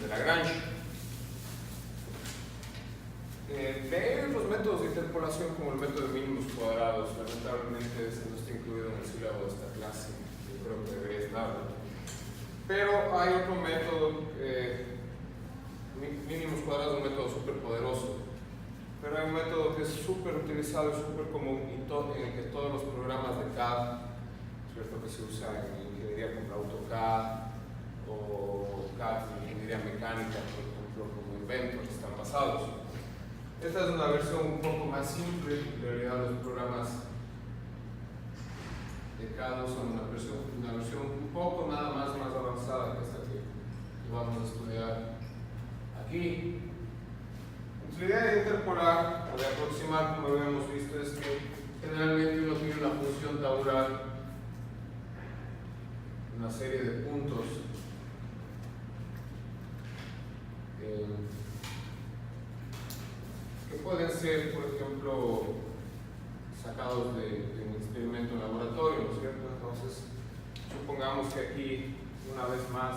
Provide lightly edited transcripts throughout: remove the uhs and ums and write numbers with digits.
de Lagrange. De otros métodos de interpolación como el método de mínimos cuadrados, lamentablemente ese no está incluido en el sílabo de esta clase, yo creo que debería estarlo. Pero hay otro método, mínimos cuadrados es un método súper poderoso, pero hay un método que es súper utilizado y súper común en el que todos los programas de CAD, ¿cierto?, que se usan en ingeniería como AutoCAD o CAD en ingeniería mecánica, por ejemplo, como Inventor, están basados. Esta es una versión un poco más simple. En realidad los programas de CAD son una versión un poco nada más avanzada que esta que vamos a estudiar aquí. Entonces, la idea de interpolar o de aproximar, como lo hemos visto, es que generalmente uno tiene una función tabular, una serie de puntos que pueden ser, por ejemplo, sacados de un experimento en laboratorio, ¿no es cierto? Entonces, supongamos que aquí, una vez más,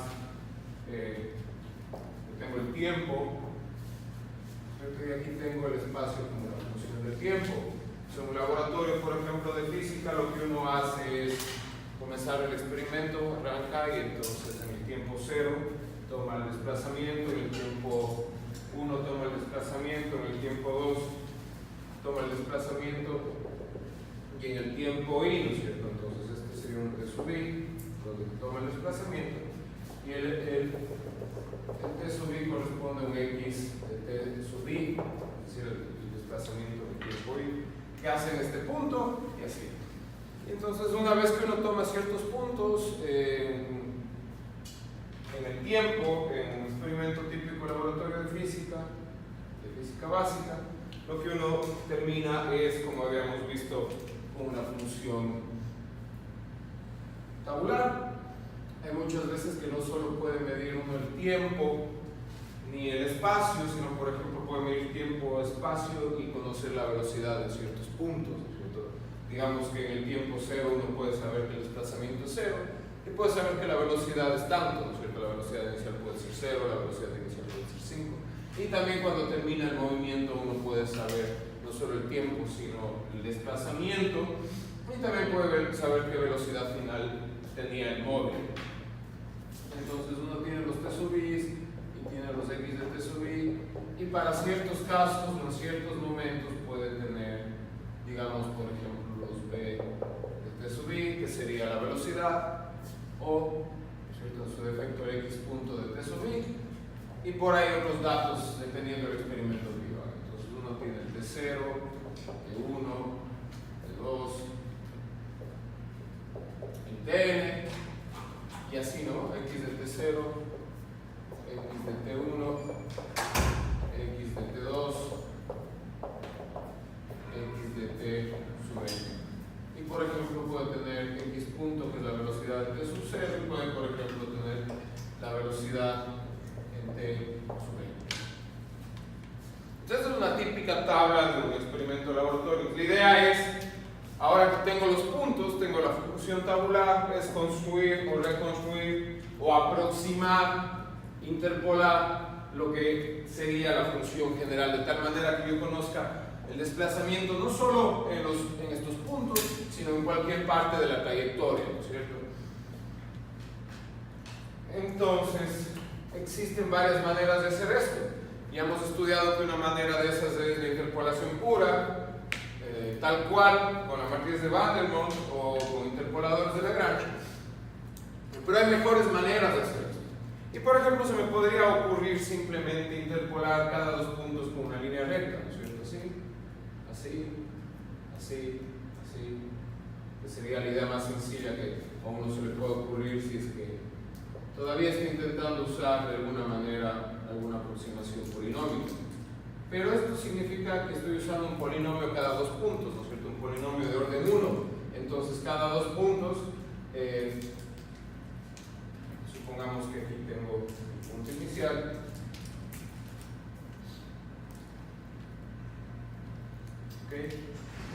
tengo el tiempo, ¿cierto? Y aquí tengo el espacio como la función del tiempo. En un laboratorio, por ejemplo, de física, lo que uno hace es comenzar el experimento, arranca y entonces en el tiempo 0 toma el desplazamiento, en el tiempo 1 toma el desplazamiento, en el tiempo 2 toma el desplazamiento y en el tiempo i, ¿no es cierto? Entonces este sería un t sub i, donde toma el desplazamiento y el t sub i corresponde a un x de t sub i, es decir, el desplazamiento del tiempo i, que hace en este punto y así. Y entonces una vez que uno toma ciertos puntos en el tiempo, en un experimento típico de laboratorio de física básica, lo que uno termina es, como habíamos visto, con una función tabular. Hay muchas veces que no solo puede medir uno el tiempo ni el espacio, sino por ejemplo puede medir tiempo, espacio y conocer la velocidad en ciertos puntos, ¿cierto? Digamos que en el tiempo 0 uno puede saber que el desplazamiento es 0 y puede saber que la velocidad es tanto, ¿no es cierto? La velocidad inicial puede ser 0, la velocidad inicial puede ser 5. Y también cuando termina el movimiento uno puede saber no solo el tiempo, sino el desplazamiento, y también puede saber qué velocidad final tenía el móvil. Entonces uno tiene los t sub i y tiene los x de t sub i, y para ciertos casos, en ciertos momentos puede tener, digamos, por ejemplo, los b de t sub i, que sería la velocidad, o, ¿cierto?, su defecto x punto de t sub i, y por ahí otros datos dependiendo del experimento que haga. Entonces uno tiene el T0, T1, T2, el Tn, y así, ¿no? X de T0, X de T1, X de T2, X de T sub n. Y por ejemplo puede tener X punto, que es la velocidad de T sub 0, y puede por ejemplo tener la velocidad T sub n. Entonces es una típica tabla de un experimento de laboratorio. La idea es, ahora que tengo los puntos, tengo la función tabular, es construir o reconstruir o aproximar, interpolar lo que sería la función general, de tal manera que yo conozca el desplazamiento no solo en estos puntos, sino en cualquier parte de la trayectoria, ¿no es cierto? Entonces, existen varias maneras de hacer esto. Ya hemos estudiado que una manera de esas es la interpolación pura, tal cual, con la matriz de Van der Waals o con interpoladores de Lagrange. Pero hay mejores maneras de hacer esto. Y por ejemplo, se me podría ocurrir simplemente interpolar cada dos puntos con una línea recta, ¿no es cierto? Así, que sería la idea más sencilla que a uno se le puede ocurrir si es que todavía estoy intentando usar de alguna manera alguna aproximación polinómica. Pero esto significa que estoy usando un polinomio cada dos puntos, ¿no es cierto? Un polinomio de orden 1. Entonces, cada dos puntos, supongamos que aquí tengo un punto inicial. ¿Okay?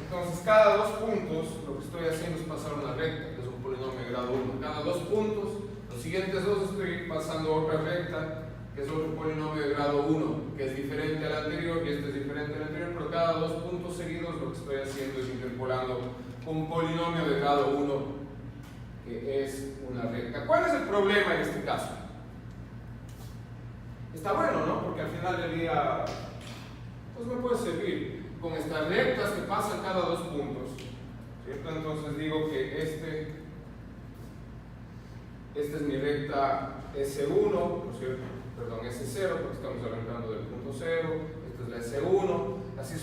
Entonces, cada dos puntos, lo que estoy haciendo es pasar una recta, que es un polinomio de grado 1. Cada dos puntos, los siguientes dos estoy pasando otra recta, que es otro polinomio de grado 1, que es diferente al anterior y este es diferente al anterior, pero cada dos puntos seguidos lo que estoy haciendo es interpolando un polinomio de grado 1, que es una recta. ¿Cuál es el problema en este caso? Está bueno, ¿no? Porque al final del día, pues me puede servir con estas rectas que pasan cada dos puntos, ¿cierto? Entonces digo que esta es mi recta S1, ¿no es cierto? Perdón, S0, porque estamos arrancando del punto 0, esta es la S1, así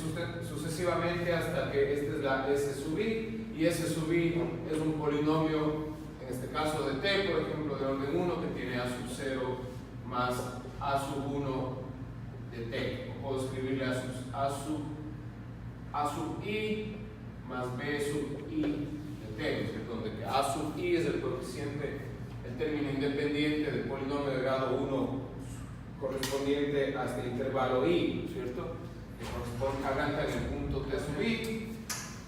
sucesivamente hasta que esta es la S sub i, y S sub i es un polinomio, en este caso de t, por ejemplo, de orden 1, que tiene a sub 0 más a sub 1 de t, o puedo escribirle a sub i más b sub i de t, ¿no es cierto? Donde que a sub i es el coeficiente, el término independiente del polinomio de grado 1 correspondiente a este intervalo i, ¿no es cierto? Que corresponde, arranca en el punto t sub i.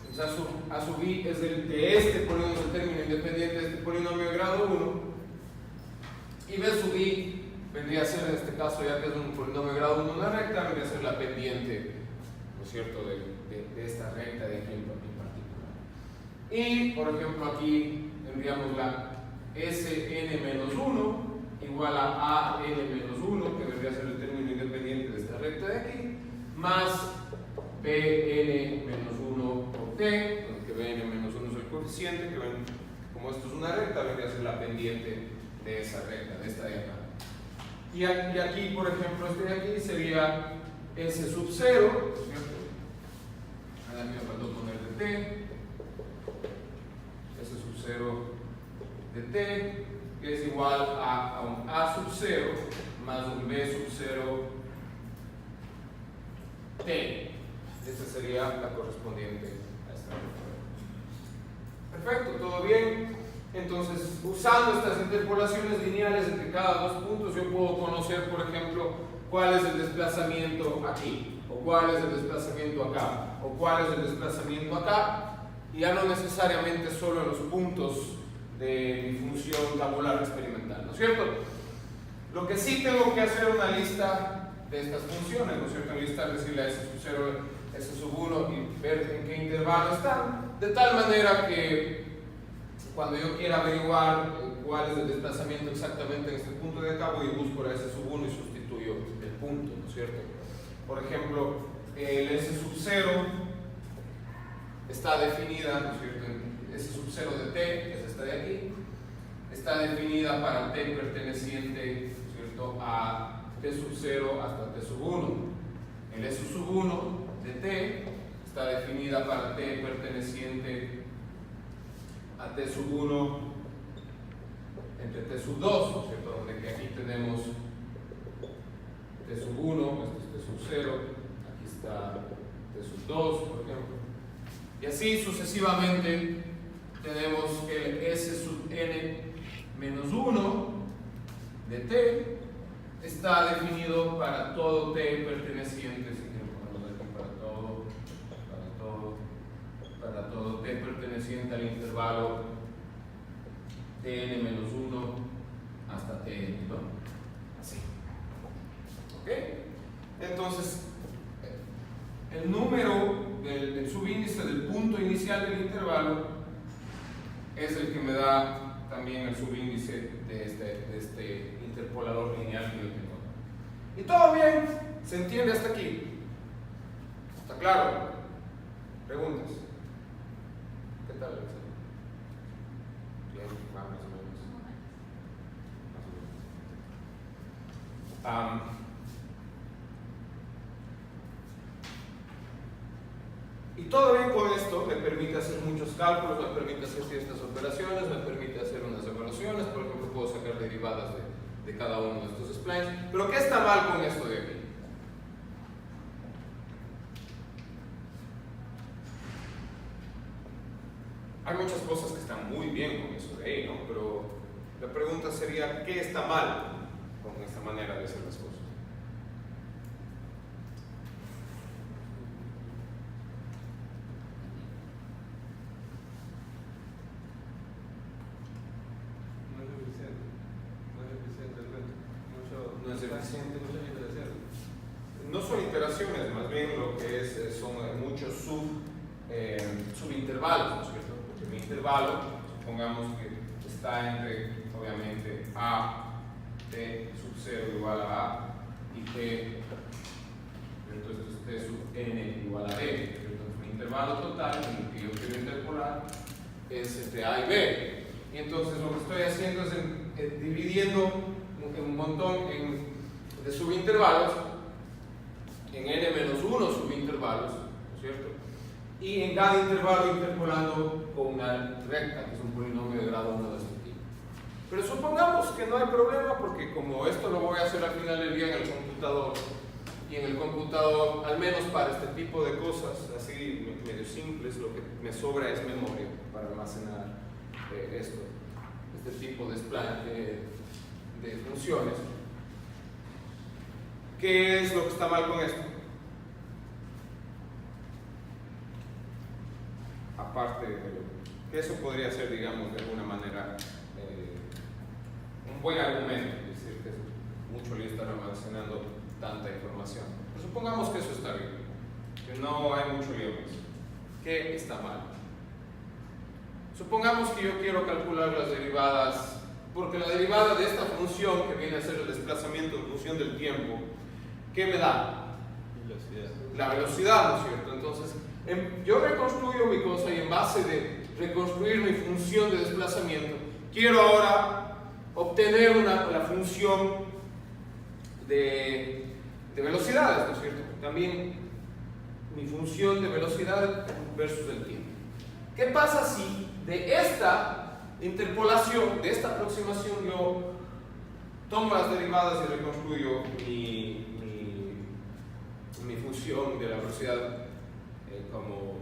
Entonces a sub i es el de este polinomio, es el término independiente de este polinomio de grado 1, y b sub i vendría a ser, en este caso, ya que es un polinomio de grado 1 una recta, vendría a ser la pendiente, ¿no es cierto?, de esta recta de ejemplo en particular. Y, por ejemplo, aquí tendríamos la Sn-1 igual a An-1, que vendría a ser el término independiente de esta recta de aquí, más Bn-1 por t, donde que Bn-1 es el coeficiente, que ven, como esto es una recta, vendría a ser la pendiente de esa recta, de esta de acá. Y aquí, por ejemplo, este de aquí sería S sub 0, ¿cierto? Ahora me faltó poner de t, S sub 0 de t, que es igual a un a sub 0 más un b sub 0 t. Esta sería la correspondiente a esta recta. Perfecto, ¿todo bien? Entonces, usando estas interpolaciones lineales entre cada dos puntos, yo puedo conocer, por ejemplo, cuál es el desplazamiento aquí, o cuál es el desplazamiento acá, o cuál es el desplazamiento acá, y ya no necesariamente solo en los puntos de mi función tabular experimental, ¿no es cierto? Lo que sí tengo que hacer es una lista de estas funciones, ¿no es cierto? Decirle a S sub 0, S sub 1 y ver en qué intervalo están, de tal manera que cuando yo quiera averiguar cuál es el desplazamiento exactamente en este punto de acá, voy y busco la S sub 1 y sustituyo el punto, ¿no es cierto? Por ejemplo, el S sub 0 está definida, ¿no es cierto? S sub 0 de t, que es esta de aquí, está definida para t perteneciente, ¿no es cierto?, a t sub 0 hasta t sub 1. El S sub 1 de t está definida para t perteneciente a t sub 1 entre t sub 2, ¿no es cierto?, donde que aquí tenemos t sub 1, este es t sub 0, aquí está t sub 2, por ejemplo, y así sucesivamente. Tenemos que el S sub n menos 1 de t está definido para todo t perteneciente, si quiero ponerlo aquí, para todo t perteneciente al intervalo tn menos 1 hasta tn, ¿no? Así. ¿Ok? Entonces, el número del subíndice del punto inicial del intervalo es el que me da también el subíndice de este interpolador lineal que yo tengo. ¿Y todo bien? ¿Se entiende hasta aquí? ¿Está claro? ¿Preguntas? ¿Qué tal, Alexander? Bien, más o menos. Más o menos. Y todo bien con esto, me permite hacer muchos cálculos, me permite hacer ciertas operaciones, me permite hacer unas evaluaciones, por ejemplo, puedo sacar derivadas de cada uno de estos splines. Pero ¿qué está mal con esto de aquí? Hay muchas cosas que están muy bien con eso de ahí, ¿no? Pero la pregunta sería, ¿qué está mal con esta manera de hacer las cosas? No es No son iteraciones, más bien lo que es, son muchos subintervalos, ¿no es cierto? Porque mi intervalo, supongamos que está entre, obviamente, A, T sub 0 igual a A, y T, entonces T sub N igual a E. Entonces mi intervalo total, en el que yo quiero interpolar, es entre A y B. Y entonces lo que estoy haciendo es dividiendo un montón de subintervalos en n-1 subintervalos, ¿no es cierto? Y en cada intervalo interpolando con una recta, que es un polinomio de grado 1 de este tipo. Pero supongamos que no hay problema, porque como esto lo voy a hacer al final del día en el computador, y en el computador, al menos para este tipo de cosas así medio simples, lo que me sobra es memoria para almacenar este tipo de funciones. ¿Qué es lo que está mal con esto? Aparte de que eso podría ser, digamos, de alguna manera un buen argumento, es decir, que es mucho lío estar almacenando tanta información. Pero supongamos que eso está bien, que no hay mucho lío en eso. ¿Qué está mal? Supongamos que yo quiero calcular las derivadas, porque la derivada de esta función, que viene a ser el desplazamiento en función del tiempo, ¿qué me da? La velocidad, ¿no es cierto? Entonces, yo reconstruyo mi cosa y en base de reconstruir mi función de desplazamiento, quiero ahora obtener la función de velocidades, ¿no es cierto? También mi función de velocidad versus el tiempo. ¿Qué pasa si de esta interpolación, de esta aproximación, yo tomo las derivadas y reconstruyo mi función de la velocidad como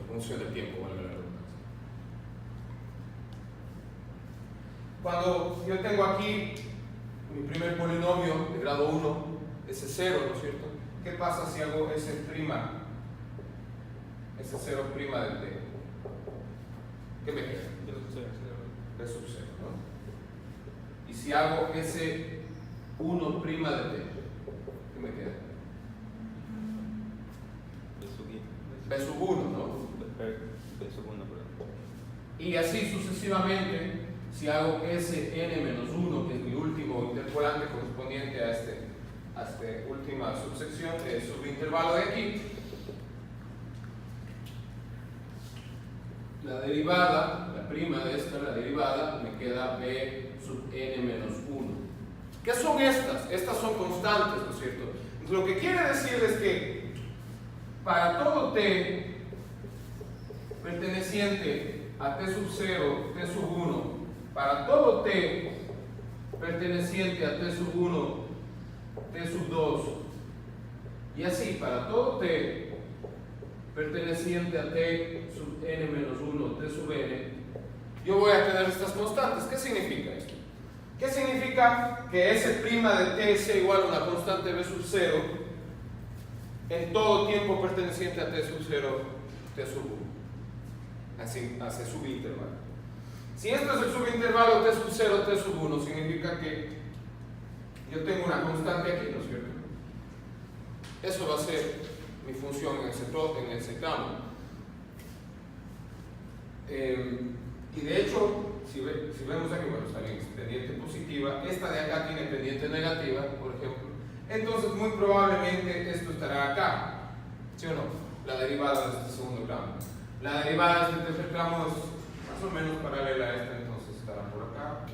función del tiempo, valga la redundancia? Cuando yo tengo aquí mi primer polinomio de grado 1, ese 0, ¿no es cierto? ¿Qué pasa si hago ese 0' de t? ¿Qué me queda? B sub 0, ¿no? Y si hago ese 1' de t, ¿qué me queda? B sub 1, ¿no? B sub 1, perdón. Y así sucesivamente, si hago ese n-1, que es mi último interpolante correspondiente a esta última subsección, subintervalo de aquí, la derivada, la prima de esta, la derivada, me queda b sub n-1. ¿Qué son estas? Estas son constantes, ¿no es cierto? Entonces, lo que quiere decir es que para todo t perteneciente a t sub 0, t sub 1, para todo t perteneciente a t sub 1, t sub 2, y así para todo t perteneciente a t sub n-1, t sub n, yo voy a tener estas constantes. ¿Qué significa esto? ¿Qué significa que S' de t sea igual a una constante b sub 0 en todo tiempo perteneciente a t sub 0, t sub 1? Así, hace subintervalo. Si esto es el subintervalo t sub 0, t sub 1, significa que yo tengo una constante aquí, ¿no es cierto? Eso va a ser mi función en ese tramo. Y de hecho, si vemos aquí, bueno, está bien, es pendiente positiva, esta de acá tiene pendiente negativa, por ejemplo, entonces muy probablemente esto estará acá, ¿sí o no? La derivada de este segundo tramo. La derivada de este tercer tramo es más o menos paralela a esta, entonces estará por acá.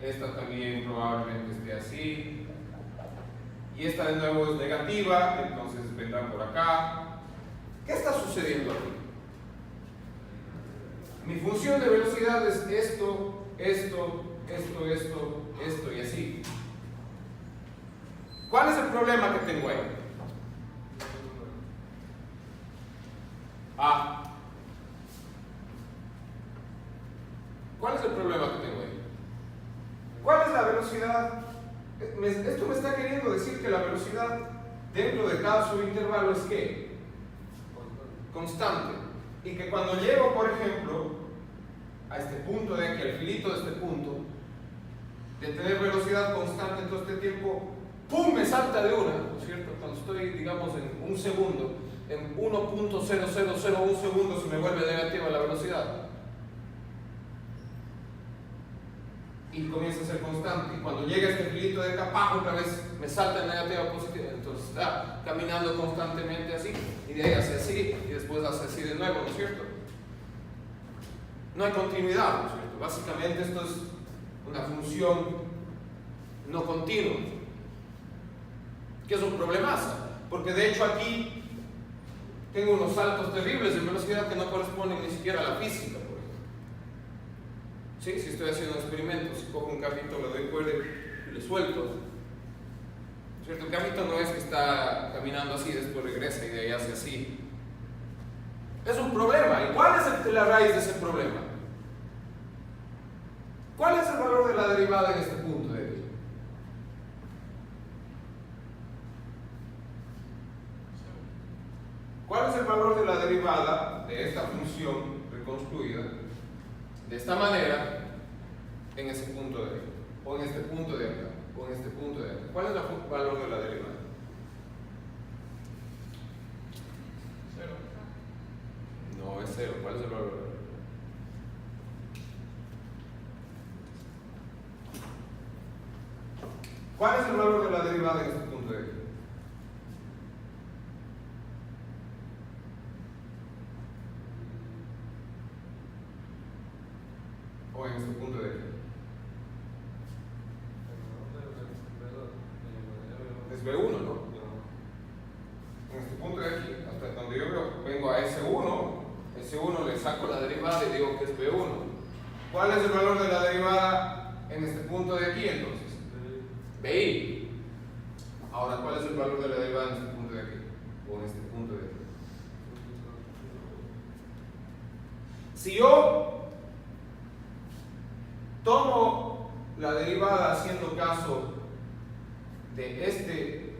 Esta también probablemente esté así. Y esta de nuevo es negativa, entonces vendrá por acá. ¿Qué está sucediendo aquí? Mi función de velocidad es esto, esto, esto, esto, esto y así. ¿Cuál es el problema que tengo ahí? ¿Cuál es el problema que tengo ahí? ¿Cuál es la velocidad? Esto me está queriendo decir que la velocidad dentro de cada subintervalo es ¿qué? Constante. Y que cuando llego, por ejemplo, a este punto de aquí, al filito de este punto, de tener velocidad constante en todo este tiempo, ¡pum!, me salta de una, ¿no es cierto? Cuando estoy, digamos, en un segundo, en 1.0001 segundo se me vuelve negativa la velocidad. Y comienza a ser constante. Y cuando llega este filito de acá, ¡pam!, otra vez me salta de negativa a positiva. Entonces está caminando constantemente así, y de ahí hace así, y después hace así de nuevo, ¿no es cierto? No hay continuidad, ¿no es cierto? Básicamente esto es una función no continua, que es un problemazo, porque de hecho aquí tengo unos saltos terribles de velocidad que no corresponden ni siquiera a la física, por ejemplo. ¿Sí? Si estoy haciendo un experimento, si cojo un carrito, le doy cuerda y le suelto, ¿no es cierto? El carrito no es que está caminando así, después regresa y de ahí hace así. Es un problema. ¿Y cuál es la raíz de ese problema? ¿Cuál es el valor de la derivada en este punto de aquí? ¿Cuál es el valor de la derivada de esta función reconstruida de esta manera en ese punto de aquí? O en este punto de acá, o en este punto de acá. ¿Cuál es el valor de la derivada? Cero. No es cero. ¿Cuál es el valor de la derivada? ¿Cuál es el valor de la derivada en este punto de aquí? O en este punto de aquí. Es B1, ¿no? En este punto de aquí, hasta donde yo vengo a S1 le saco la derivada y digo que es B1. ¿Cuál es el valor de la derivada en este punto de aquí entonces? BI. Ahora, ¿cuál es el valor de la derivada en este punto de aquí? O en este punto de aquí. Si yo tomo la derivada haciendo caso de este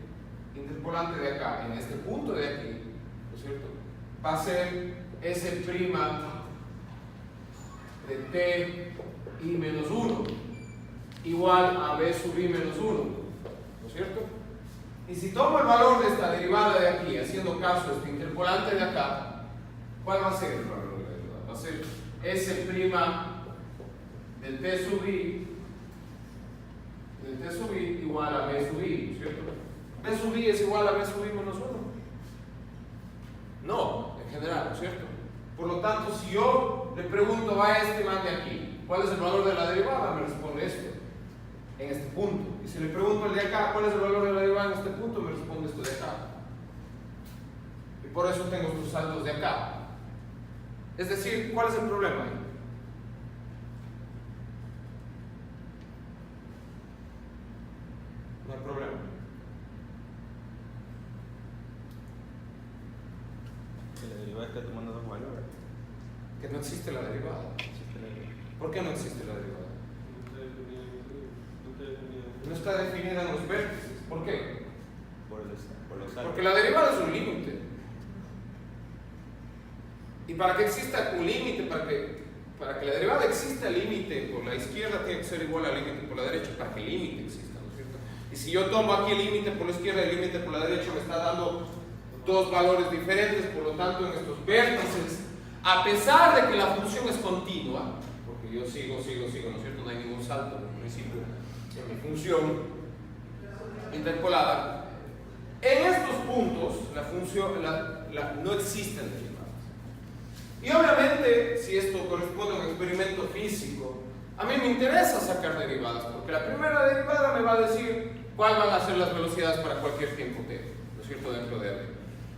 interpolante de acá, en este punto de aquí, ¿no es cierto? Va a ser S' de T I menos 1 igual a B sub I menos 1, ¿no es cierto? Y si tomo el valor de esta derivada de aquí, haciendo caso de este interpolante de acá, ¿cuál va a ser el valor de la derivada? Va a ser S' del T sub I igual a B sub I, ¿no es cierto? B sub I es igual a B sub I menos 1. No, en general, ¿no es cierto? Por lo tanto, si yo le pregunto a este man de aquí, ¿cuál es el valor de la derivada? Me responde esto, en este punto. Y si le pregunto al de acá, ¿cuál es el valor de la derivada en este punto? Me responde esto de acá. Y por eso tengo estos saltos de acá. Es decir, ¿cuál es el problema ahí? No hay problema. Que la derivada está tomando dos valores. Que no existe la derivada. ¿Por qué no existe la derivada? No está definida en los vértices. ¿Por qué? Por los saltos. Porque la derivada es un límite. Y para que exista un límite, para que la derivada exista límite por la izquierda, tiene que ser igual al límite por la derecha, para que el límite exista, ¿no es cierto? Y si yo tomo aquí el límite por la izquierda y el límite por la derecha, me está dando dos valores diferentes. Por lo tanto, en estos vértices, a pesar de que la función es continua, porque yo sigo, ¿no es cierto? No hay ningún salto en principio en mi función interpolada, en estos puntos la función no existen derivadas. Y obviamente, si esto corresponde a un experimento físico, a mí me interesa sacar derivadas, porque la primera derivada me va a decir cuáles van a ser las velocidades para cualquier tiempo t, ¿no es cierto?, dentro de R.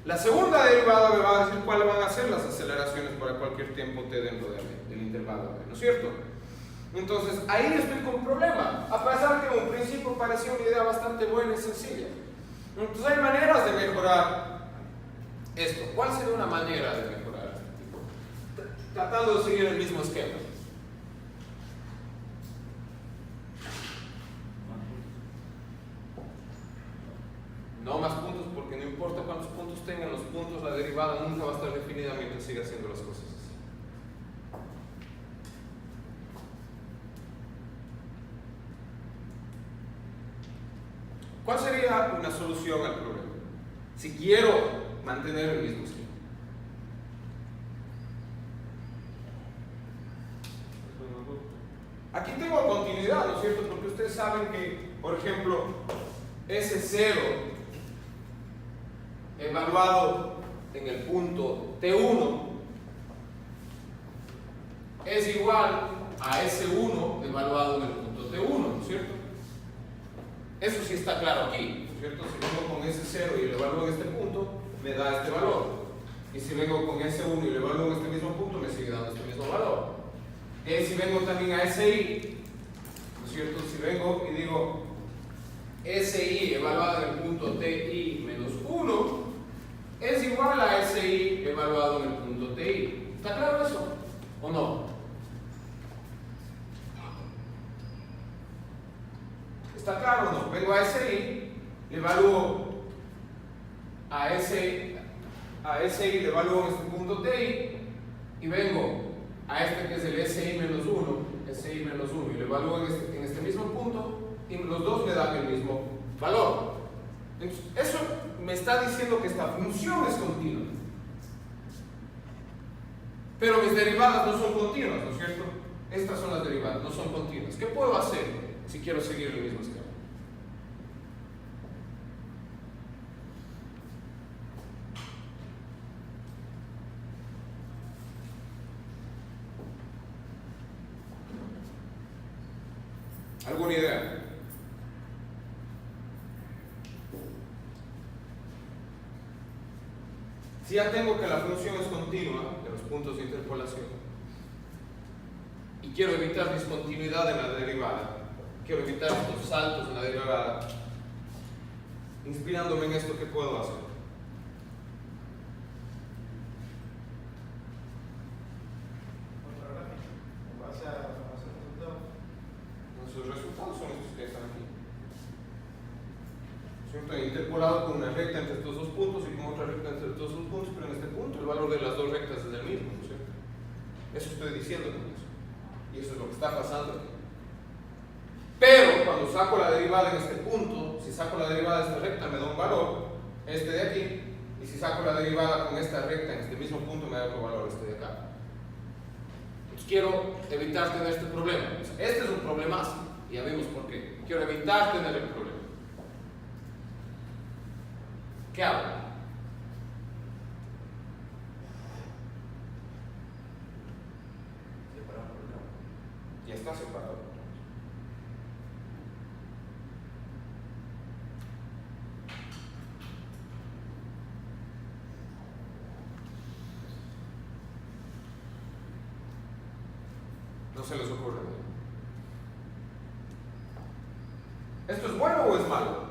La segunda derivada me va a decir cuáles van a ser las aceleraciones para cualquier tiempo t dentro de R, del intervalo R, ¿no es cierto? Entonces, ahí estoy con un problema, a pesar que en un principio parecía una idea bastante buena y sencilla. Entonces, hay maneras de mejorar esto. ¿Cuál sería una manera de mejorar esto? Tratando de seguir el mismo esquema. No más puntos, porque no importa cuántos puntos tengan los puntos, la derivada nunca va a estar definida mientras siga haciendo las cosas así. buscar una solución al problema. Si quiero mantener el mismo esquema. Aquí tengo continuidad, ¿no es cierto? Porque ustedes saben que, por ejemplo, ese 0 evaluado en el punto T1 es igual a ese 1 evaluado en el punto T1, ¿no es cierto? Eso sí está claro aquí, ¿no es cierto? Si vengo con ese 0 y lo evalúo en este punto, me da este valor. Y si vengo con ese 1 y lo evalúo en este mismo punto, me sigue dando este mismo valor. Si vengo también a SI, ¿no es cierto? Si vengo y digo SI evaluado en el punto TI menos 1 es igual a SI evaluado en el punto TI. ¿Está claro eso? ¿O no? ¿Está claro o no? Vengo a SI, le evalúo a SI, le evalúo en este punto TI y vengo a este que es el SI menos 1, y lo evalúo en este mismo punto y los dos me dan el mismo valor. Entonces, eso me está diciendo que esta función es continua. Pero mis derivadas no son continuas, ¿no es cierto? Estas son las derivadas, no son continuas. ¿Qué puedo hacer si quiero seguir el mismo esquema? ¿Alguna idea? Si ya tengo que la función es continua de los puntos de interpolación y quiero evitar discontinuidad en la derivada, quiero evitar estos saltos en la derivada, inspirándome en esto, ¿qué puedo hacer? Los resultados son estos que están aquí. Siempre interpolado con una recta entre estos dos puntos y con otra recta entre estos dos puntos, pero en este punto el valor de las dos rectas es el mismo, ¿no es cierto? Eso estoy diciendo con eso. Y eso es lo que está pasando aquí. Pero cuando saco la derivada en este punto, si saco la derivada de esta recta me da un valor, este de aquí, y si saco la derivada con esta recta en este mismo punto me da otro valor, este de acá. Entonces quiero evitar tener este problema. Este es un problemazo, y ya vimos por qué. Quiero evitar tener el problema. ¿Qué hago? Separar por lado. Ya está separado. No se les ocurre. ¿Esto es bueno o es malo?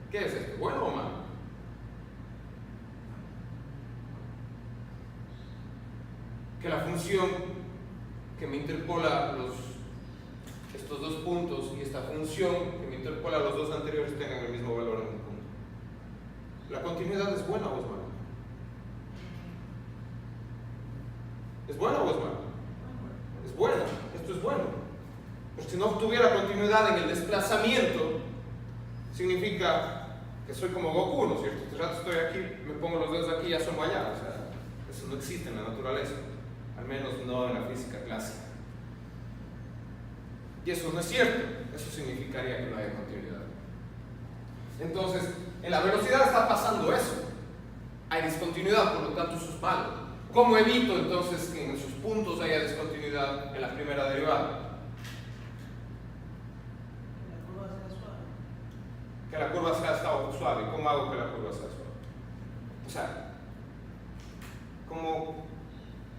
¿Qué es esto? ¿Bueno o malo? Que la función que me interpola estos dos puntos y esta función que me interpola los dos anteriores tengan el mismo valor en un punto. ¿La continuidad es buena o es mala? ¿Es buena o es mala? Es buena, esto es bueno. Porque si no tuviera continuidad en el desplazamiento, significa que soy como Goku, ¿no es cierto? Este rato estoy aquí, me pongo los dedos aquí y ya soy allá. O sea, eso no existe en la naturaleza, al menos no en la física clásica. Y eso no es cierto, eso significaría que no haya continuidad. Entonces, en la velocidad está pasando eso. Hay discontinuidad, por lo tanto eso es malo. ¿Cómo evito entonces que en sus puntos haya discontinuidad en la primera derivada? Que la curva sea suave. ¿Cómo hago que la curva sea suave? O sea, ¿cómo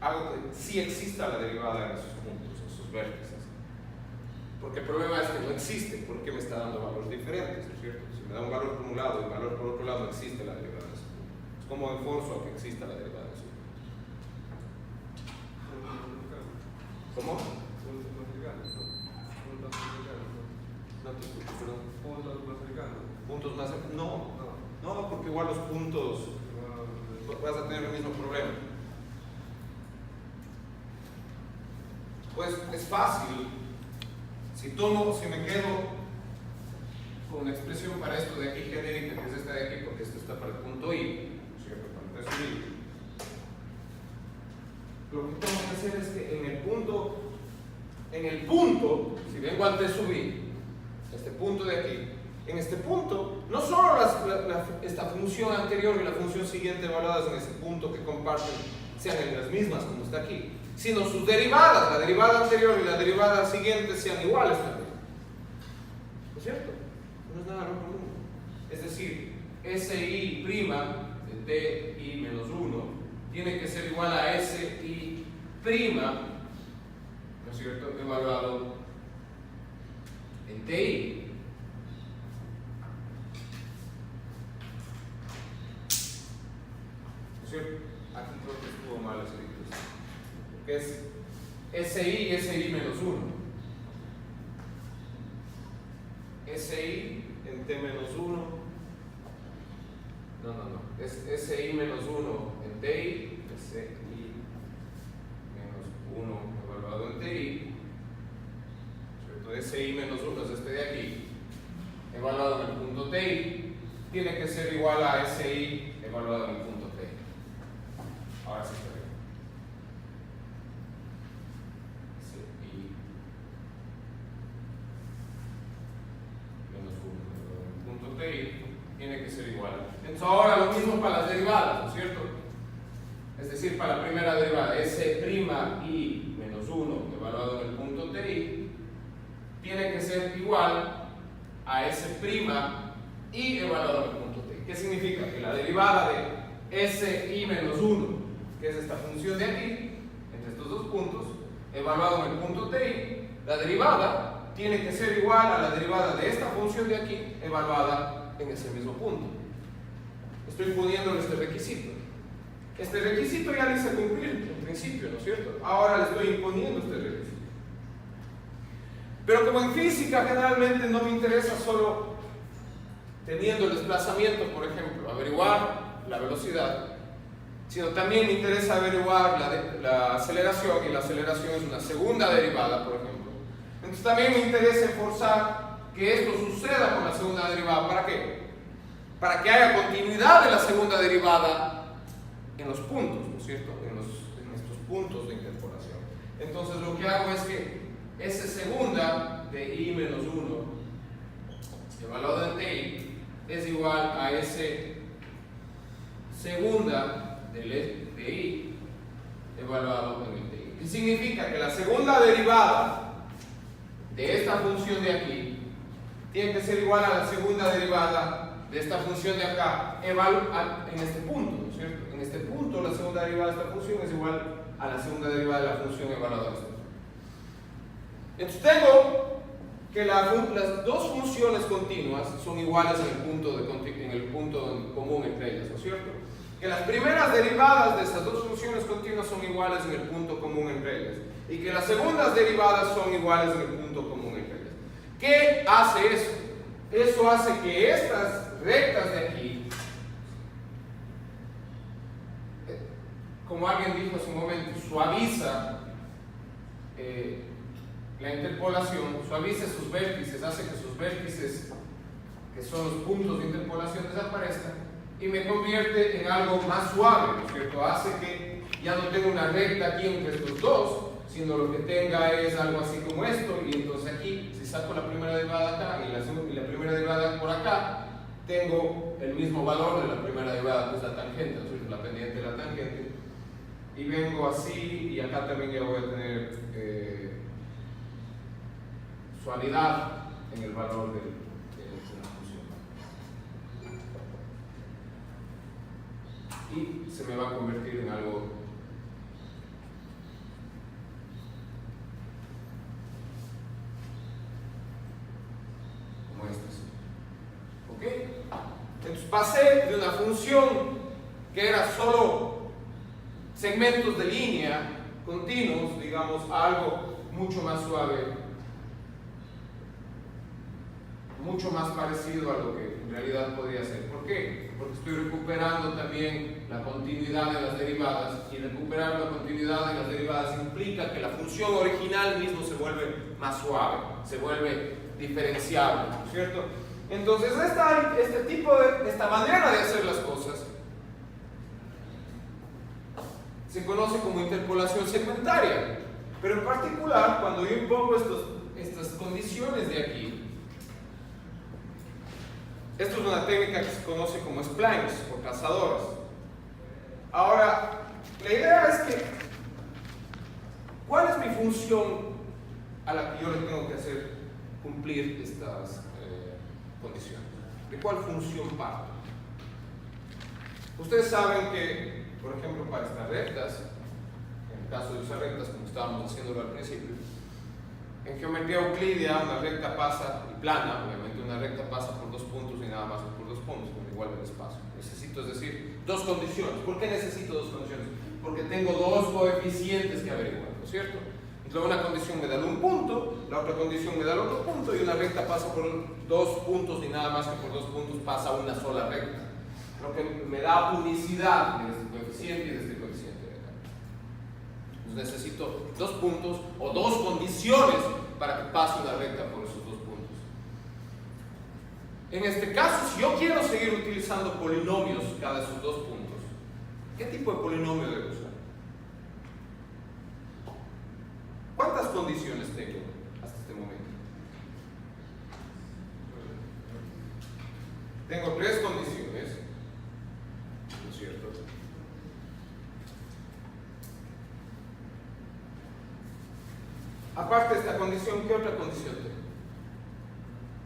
hago que sí exista la derivada en esos puntos, en sus vértices? Porque el problema es que no existe, porque me está dando valores diferentes, ¿no es cierto? Si me da un valor por un lado y un valor por otro lado, no existe la derivada de esos puntos. ¿Cómo enforzo a que exista la derivada de esos puntos? ¿Cómo? No te escucho, perdón. Puntos más cercanos. No, porque igual los puntos vas a tener el mismo problema. Pues es fácil. Si me quedo con una expresión para esto de aquí genérica, que es esta de aquí, porque esto está para el punto I, ¿cierto? Para el peso I. Lo que tengo que hacer es que en el punto, si vengo al T sub I, este punto de aquí, en este punto, no solo esta función anterior y la función siguiente evaluadas en ese punto que comparten sean en las mismas como está aquí, sino sus derivadas, la derivada anterior y la derivada siguiente sean iguales también. ¿No es cierto? No es nada loco. Es decir, SI' de TI menos 1 tiene que ser igual a SI', ¿no es cierto?, evaluado en TI. ¿No es cierto? Aquí creo que estuvo mal escrito. Que es SI y SI menos 1. SI en T menos 1. No. Es SI menos 1 en TI. SI menos 1 evaluado en TI. ¿Cierto? SI menos 1 es este de aquí. Evaluado en el punto TI. Tiene que ser igual a SI evaluado en el punto TI. Ahora sí está bien. SI menos 1 en el punto TI tiene que ser igual. Entonces ahora lo mismo para las derivadas, ¿no es cierto? Es decir, para la primera derivada, S'i menos 1 evaluado en el punto TI tiene que ser igual a S'i evaluado en el punto TI. ¿Qué significa? Que la derivada de Si menos 1, que es esta función de aquí, entre estos dos puntos, evaluado en el punto TI, la derivada tiene que ser igual a la derivada de esta función de aquí, evaluada en ese mismo punto. Estoy poniéndole este requisito. Este requisito ya lo hice cumplir en principio, ¿no es cierto? Ahora le estoy imponiendo este requisito. Pero como en física generalmente no me interesa solo teniendo el desplazamiento, por ejemplo, averiguar la velocidad, sino también me interesa averiguar la aceleración, y la aceleración es una segunda derivada, por ejemplo. Entonces también me interesa forzar que esto suceda con la segunda derivada. ¿Para qué? Para que haya continuidad de la segunda derivada en los puntos, ¿no es cierto? En estos puntos de interpolación. Entonces lo que hago es que esa segunda de I menos 1 evaluado en TI es igual a ese segunda de I evaluado en el TI. ¿Qué significa? Que la segunda derivada de esta función de aquí tiene que ser igual a la segunda derivada de esta función de acá en este punto, ¿no es cierto? En este punto la segunda derivada de esta función es igual a la segunda derivada de la función evaluada en esta función. Entonces tengo que las dos funciones continuas son iguales en el punto común entre ellas, ¿no es cierto? Que las primeras derivadas de estas dos funciones continuas son iguales en el punto común entre ellas y que las segundas derivadas son iguales en el punto común entre ellas. ¿Qué hace eso? Eso hace que estas rectas de aquí, como alguien dijo hace un momento, suaviza la interpolación, suaviza sus vértices, hace que sus vértices, que son los puntos de interpolación, desaparezcan y me convierte en algo más suave, ¿no es cierto? Hace que ya no tenga una recta aquí entre estos dos, sino lo que tenga es algo así como esto, y entonces aquí, si saco la primera derivada acá y la primera derivada por acá, tengo el mismo valor de la primera derivada, que es la tangente, ¿no es cierto? La pendiente de la tangente, y vengo así, y acá también ya voy a tener suavidad en el valor de la función. Y se me va a convertir en algo como esto. ¿Ok? Entonces pasé de una función que era solo segmentos de línea continuos, digamos, a algo mucho más suave, mucho más parecido a lo que en realidad podría ser. ¿Por qué? Porque estoy recuperando también la continuidad de las derivadas, y recuperar la continuidad de las derivadas implica que la función original mismo se vuelve más suave, se vuelve diferenciable, ¿no es cierto? Entonces esta manera de hacer las cosas se conoce como interpolación segmentaria, pero en particular cuando yo impongo estas condiciones de aquí, esto es una técnica que se conoce como splines o cazadoras. Ahora, la idea es que ¿cuál es mi función a la que yo le tengo que hacer cumplir estas condiciones? ¿De cuál función parto? Ustedes saben que, por ejemplo, para estas rectas, en el caso de usar rectas como estábamos haciéndolo al principio, en geometría euclídea una recta pasa, y plana, obviamente una recta pasa por 2 puntos y nada más que por 2 puntos, con igual del espacio. Necesito, es decir, 2 condiciones. ¿Por qué necesito 2 condiciones? Porque tengo 2 coeficientes que averiguar, ¿no es cierto? Entonces una condición me da un punto, la otra condición me da el otro punto, y una recta pasa por 2 puntos y nada más que por 2 puntos pasa una sola recta. Lo que me da unicidad de este coeficiente y de este coeficiente de acá. Entonces necesito 2 puntos o 2 condiciones para que pase una recta por esos 2 puntos. En este caso, si yo quiero seguir utilizando polinomios cada de esos 2 puntos, ¿qué tipo de polinomio debo usar? ¿Cuántas condiciones tengo hasta este momento? Tengo 3 condiciones, ¿no es cierto? Aparte de esta condición, ¿qué otra condición tengo?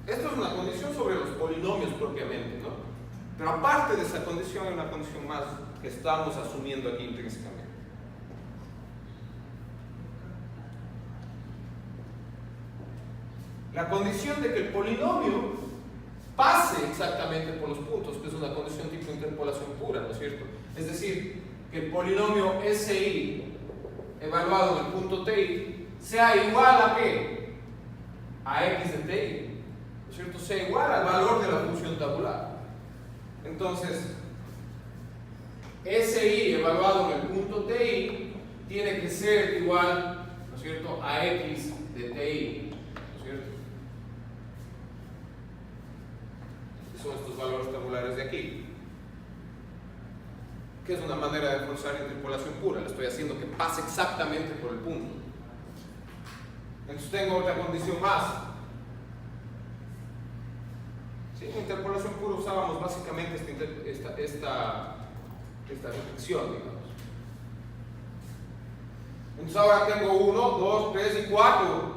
Esto es una condición sobre los polinomios propiamente, ¿no? Pero aparte de esa condición hay una condición más que estamos asumiendo aquí intrínsecamente. La condición de que el polinomio pase exactamente por los puntos, que es una condición tipo interpolación pura, ¿no es cierto? Es decir, que el polinomio SI evaluado en el punto TI sea igual a ¿qué? A X de TI, ¿no es cierto? Sea igual al valor de la función tabular. Entonces, SI evaluado en el punto TI tiene que ser igual, ¿no es cierto?, a X de TI, ¿no es cierto? Son estos valores tabulares de aquí, que es una manera de forzar interpolación pura. Le estoy haciendo que pase exactamente por el punto. Entonces tengo otra condición más. ¿Sí? En interpolación pura usábamos básicamente esta restricción, digamos. Entonces ahora tengo 1, 2, 3 y 4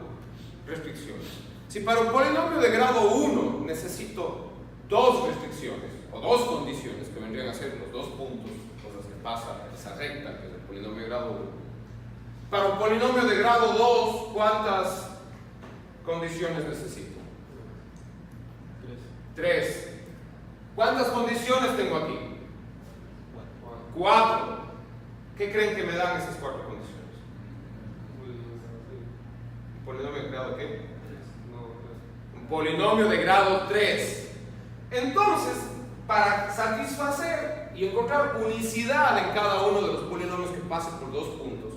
restricciones. Si para un polinomio de grado 1 necesito 2 restricciones o 2 condiciones que vendrían a ser los 2 puntos por los que pasa esa recta, que es el polinomio de grado 1. Para un polinomio de grado 2, ¿cuántas condiciones necesito? 3. ¿Cuántas condiciones tengo aquí? 4. ¿Qué creen que me dan esas 4 condiciones? ¿Un polinomio de grado qué? Un polinomio de grado 3. Entonces, para satisfacer y encontrar unicidad en cada uno de los polinomios que pasen por 2 puntos,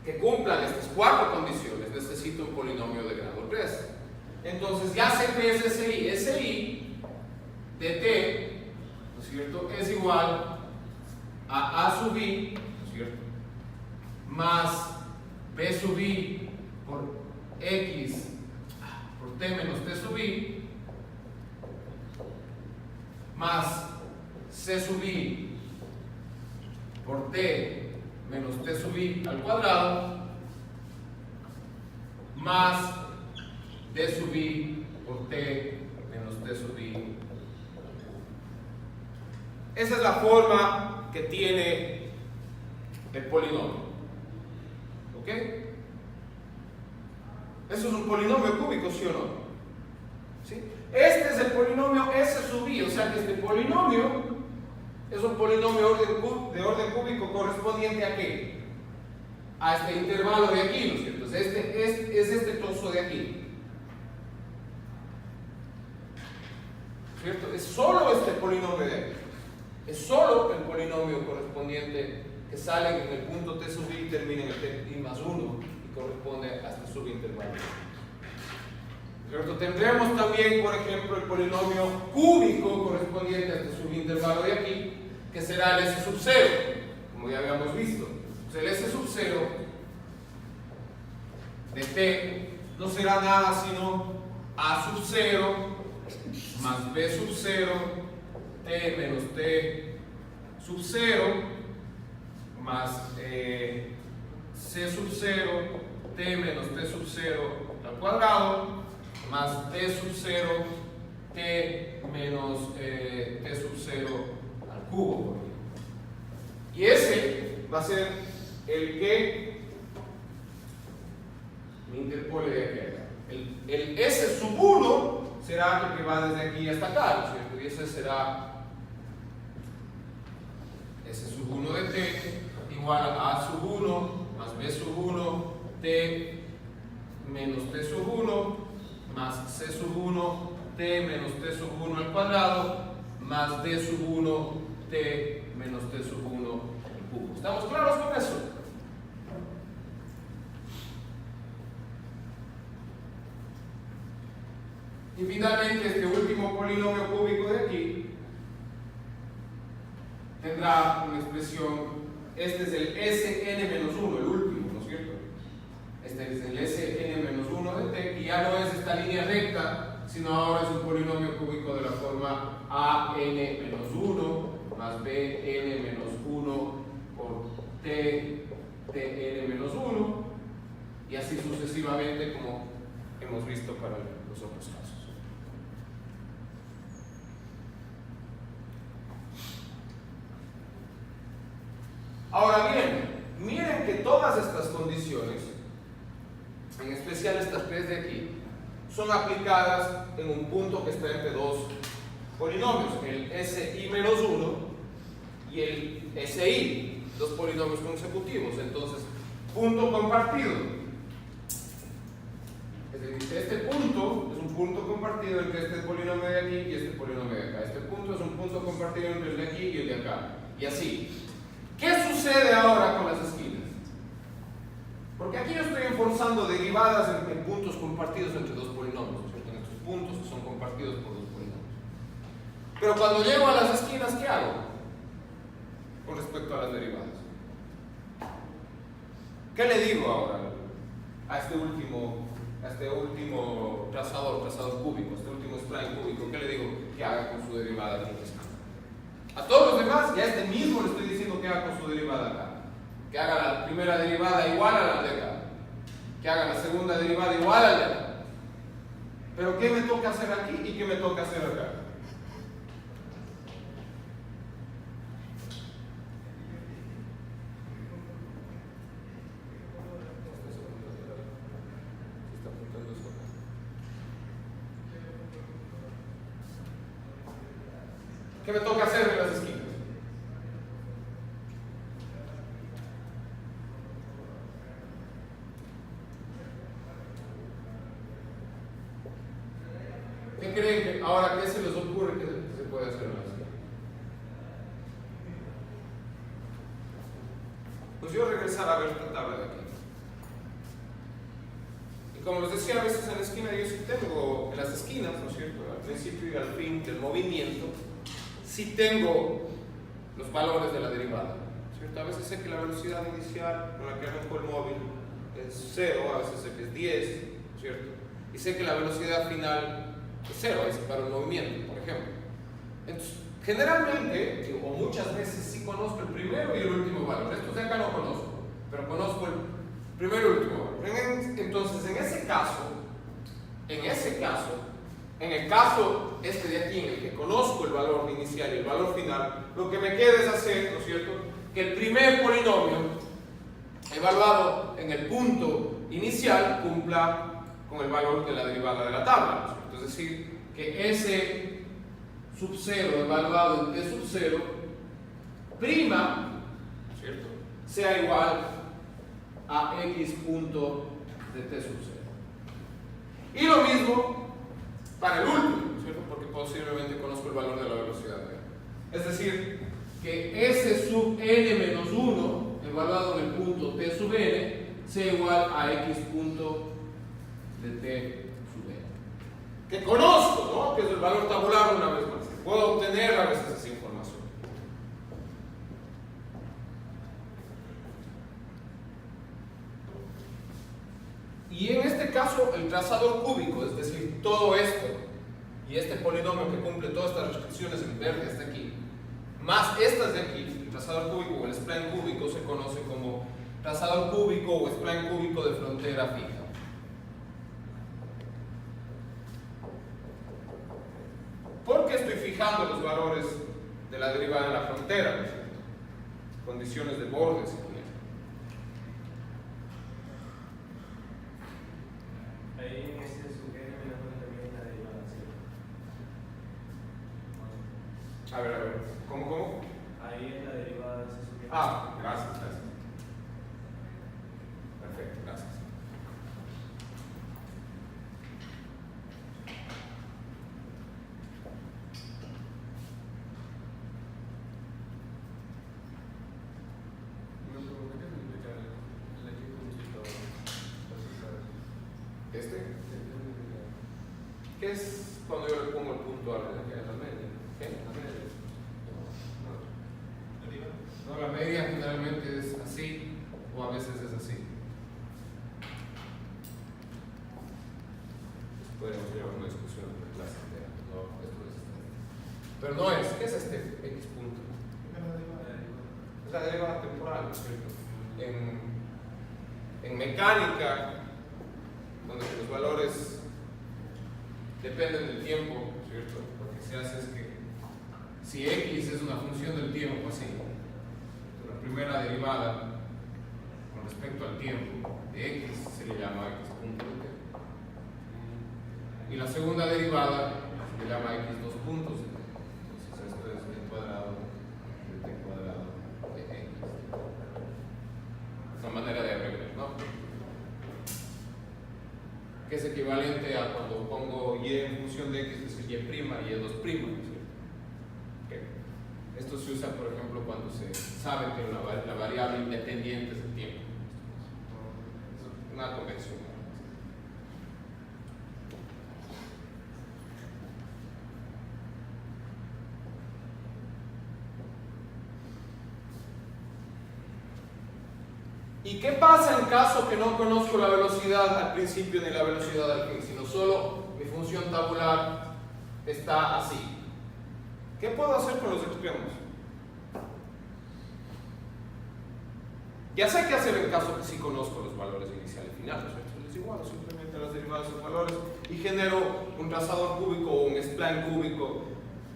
que cumplan estas 4 condiciones, necesito un polinomio de grado 3. Entonces, ya sé que es SI. SI de T, ¿no es cierto?, es igual a A sub I, ¿no es cierto?, más B sub I por X por T menos T sub I, más C sub I por T menos T sub I al cuadrado, más D sub I por T menos T sub I. Esa es la forma que tiene el polinomio. ¿Ok? Eso es un polinomio cúbico, ¿sí o no? ¿Sí? Este es el polinomio S sub I, o sea que este polinomio es un polinomio de orden cúbico correspondiente a ¿qué? A este intervalo de aquí, ¿no es cierto? Es este trozo de aquí. ¿Cierto? Es solo este polinomio de aquí. Es solo el polinomio correspondiente que sale en el punto T sub I y termina en el T I más 1 y corresponde a este subintervalo. ¿Ok? ¿cierto? Tendremos también, por ejemplo, el polinomio cúbico correspondiente a este subintervalo de aquí, que será el S sub 0, como ya habíamos visto. Entonces, el S sub 0 de t no será nada sino A sub 0 más B sub 0, t menos t sub 0, más C sub 0, t menos t sub 0 al cuadrado, más d sub 0, t menos t sub 0 al cubo. Y ese va a ser el que me interpole de aquí a acá. El S sub 1 será el que va desde aquí hasta acá, ¿no es cierto? Y ese será S sub 1 de t igual a A sub 1 más B sub 1, t menos t sub 1 más C sub 1, t menos t sub 1 al cuadrado, más d sub 1, t menos t sub 1 al cubo. ¿Estamos claros con eso? Y finalmente este último polinomio cúbico de aquí tendrá una expresión, este es el Sn-1, el último, ¿no es cierto? Este es el Sn-1 de t, y ya no es esta línea recta, sino ahora es un polinomio cúbico de la forma an-1 más bn-1 por tn-1, y así sucesivamente como hemos visto para los otros casos. Ahora bien, miren que todas estas condiciones, en especial estas tres de aquí, son aplicadas en un punto que está entre dos polinomios, el SI-1 y el SI, dos polinomios consecutivos. Entonces, punto compartido. Es decir, este punto es un punto compartido entre este polinomio de aquí y este polinomio de acá. Este punto es un punto compartido entre el de aquí y el de acá. Y así. ¿Qué sucede ahora con las esquinas? Porque aquí yo estoy enforzando derivadas en puntos compartidos entre dos polinomios, ¿cierto? En estos puntos que son compartidos por dos polinomios. Pero cuando llego a las esquinas, ¿qué hago? Con respecto a las derivadas. ¿Qué le digo ahora a este último trazador cúbico, este último spline cúbico? ¿Qué le digo que haga con su derivada aquí en la esquina? A todos los demás, ya a este mismo le estoy diciendo que haga con su derivada acá. Que haga la primera derivada igual a la de acá. Que haga la segunda derivada igual a la de acá. Pero ¿qué me toca hacer aquí y qué me toca hacer acá? ¿Qué me toca hacer en las esquinas? ¿Qué creen que ahora qué se les ocurre que se puede hacer en las esquinas? Pues yo regresar a ver esta tabla de aquí. Y como les decía, a veces en la esquina yo sí tengo, en las esquinas, ¿no es cierto? Al principio y al fin del movimiento, sí tengo los valores de la derivada, ¿cierto? A veces sé que la velocidad inicial con la que arranco el móvil es 0, a veces sé que es 10, ¿cierto? Y sé que la velocidad final es 0, es para el movimiento, por ejemplo. Entonces, generalmente, o muchas veces, sí conozco el primero y el último valor. Estos de acá no conozco, pero conozco el primero y el último valor. Entonces, en ese caso, en el caso este de aquí, en el que conozco el valor inicial y el valor final, lo que me queda es hacer, ¿no es cierto?, que el primer polinomio evaluado en el punto inicial cumpla con el valor de la derivada de la tabla, ¿no es cierto? Es decir, que S sub 0 evaluado en t sub 0 prima, ¿no es cierto?, sea igual a x punto de t sub 0. Y lo mismo para el último, ¿cierto? Porque posiblemente conozco el valor de la velocidad. Es decir, que S sub n-1 evaluado en el punto t sub n sea igual a x punto de t sub n. que conozco, ¿no? Que es el valor tabular una vez más. Puedo obtener a veces esa información. Y en este caso, el trazador cúbico, es decir, todo esto, y este polinomio que cumple todas estas restricciones en verde hasta aquí, más estas de aquí, el trazador cúbico o el spline cúbico se conoce como trazador cúbico o spline cúbico de frontera fija. ¿Por qué estoy fijando los valores de la derivada en la frontera? ¿No es cierto? Condiciones de borde, si quieren. Ahí en este sujeto me la pone también la derivada, ¿sí? A ver, ¿cómo? Ahí en la derivada de ese sujeto. Ah, gracias. Perfecto, gracias. ¿Qué es cuando yo le pongo el punto a la media? ¿Qué? La media. No, la media generalmente es así o a veces es así. Podríamos llevar una discusión de clase entera. No, esto es este. Pero no es. ¿Qué es este X punto? Es la derivada temporal, ¿no es cierto? En mecánica, donde los valores dependen del tiempo, ¿cierto? Lo que se hace es que si X es una función del tiempo, así, la primera derivada con respecto al tiempo de X se le llama X punto de t. Y la segunda derivada se le llama X dos puntos de t. Entonces esto es t cuadrado de t cuadrado de X. Es una manera de arreglar, ¿no? Que es equivalente a cuando pongo y en función de x, es decir, y' y 2', ¿sí? Okay. Esto se usa, por ejemplo, cuando se sabe que la variable independiente es el tiempo. Es una convención. ¿Y qué pasa en caso que no conozco la velocidad al principio ni la velocidad al fin, sino solo mi función tabular está así? ¿Qué puedo hacer con los extremos? Ya sé qué hacer en caso que sí conozco los valores iniciales y finales. Les igualo simplemente las derivadas de sus valores y genero un trazador cúbico o un spline cúbico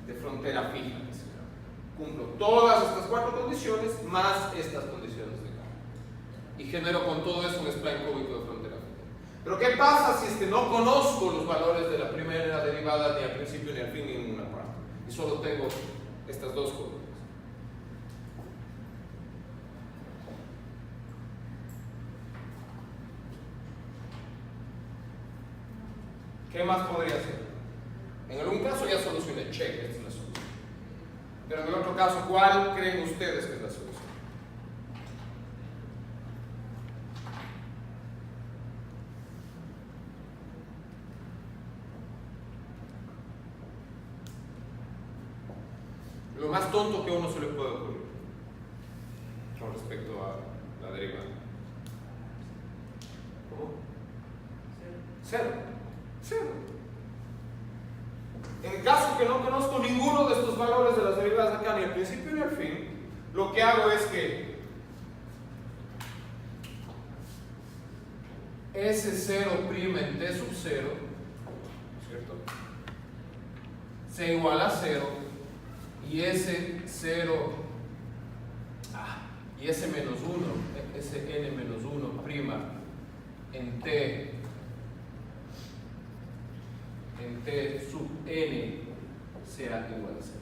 de frontera fija. Cumplo todas estas cuatro condiciones más estas condiciones de cambio. Y genero con todo eso un spline cúbico de frontera fija. Pero ¿qué pasa si es que no conozco los valores de la primera derivada ni al principio ni al fin ni en ninguna parte? Y solo tengo estas dos cosas. ¿Qué más podría hacer? En algún caso ya solucioné, check, esta es la solución. Pero en el otro caso, ¿cuál creen ustedes que es la solución? Lo más tonto que a uno se le puede ocurrir con respecto a la derivada. ¿Cómo? Cero. En el caso que no conozco ninguno de estos valores de las derivadas acá, ni al principio ni al fin, lo que hago es que S0' en T sub 0, ¿cierto? Se iguala a 0 y S0 y S menos 1, Sn menos 1 prima en T sub n sea igual a 0.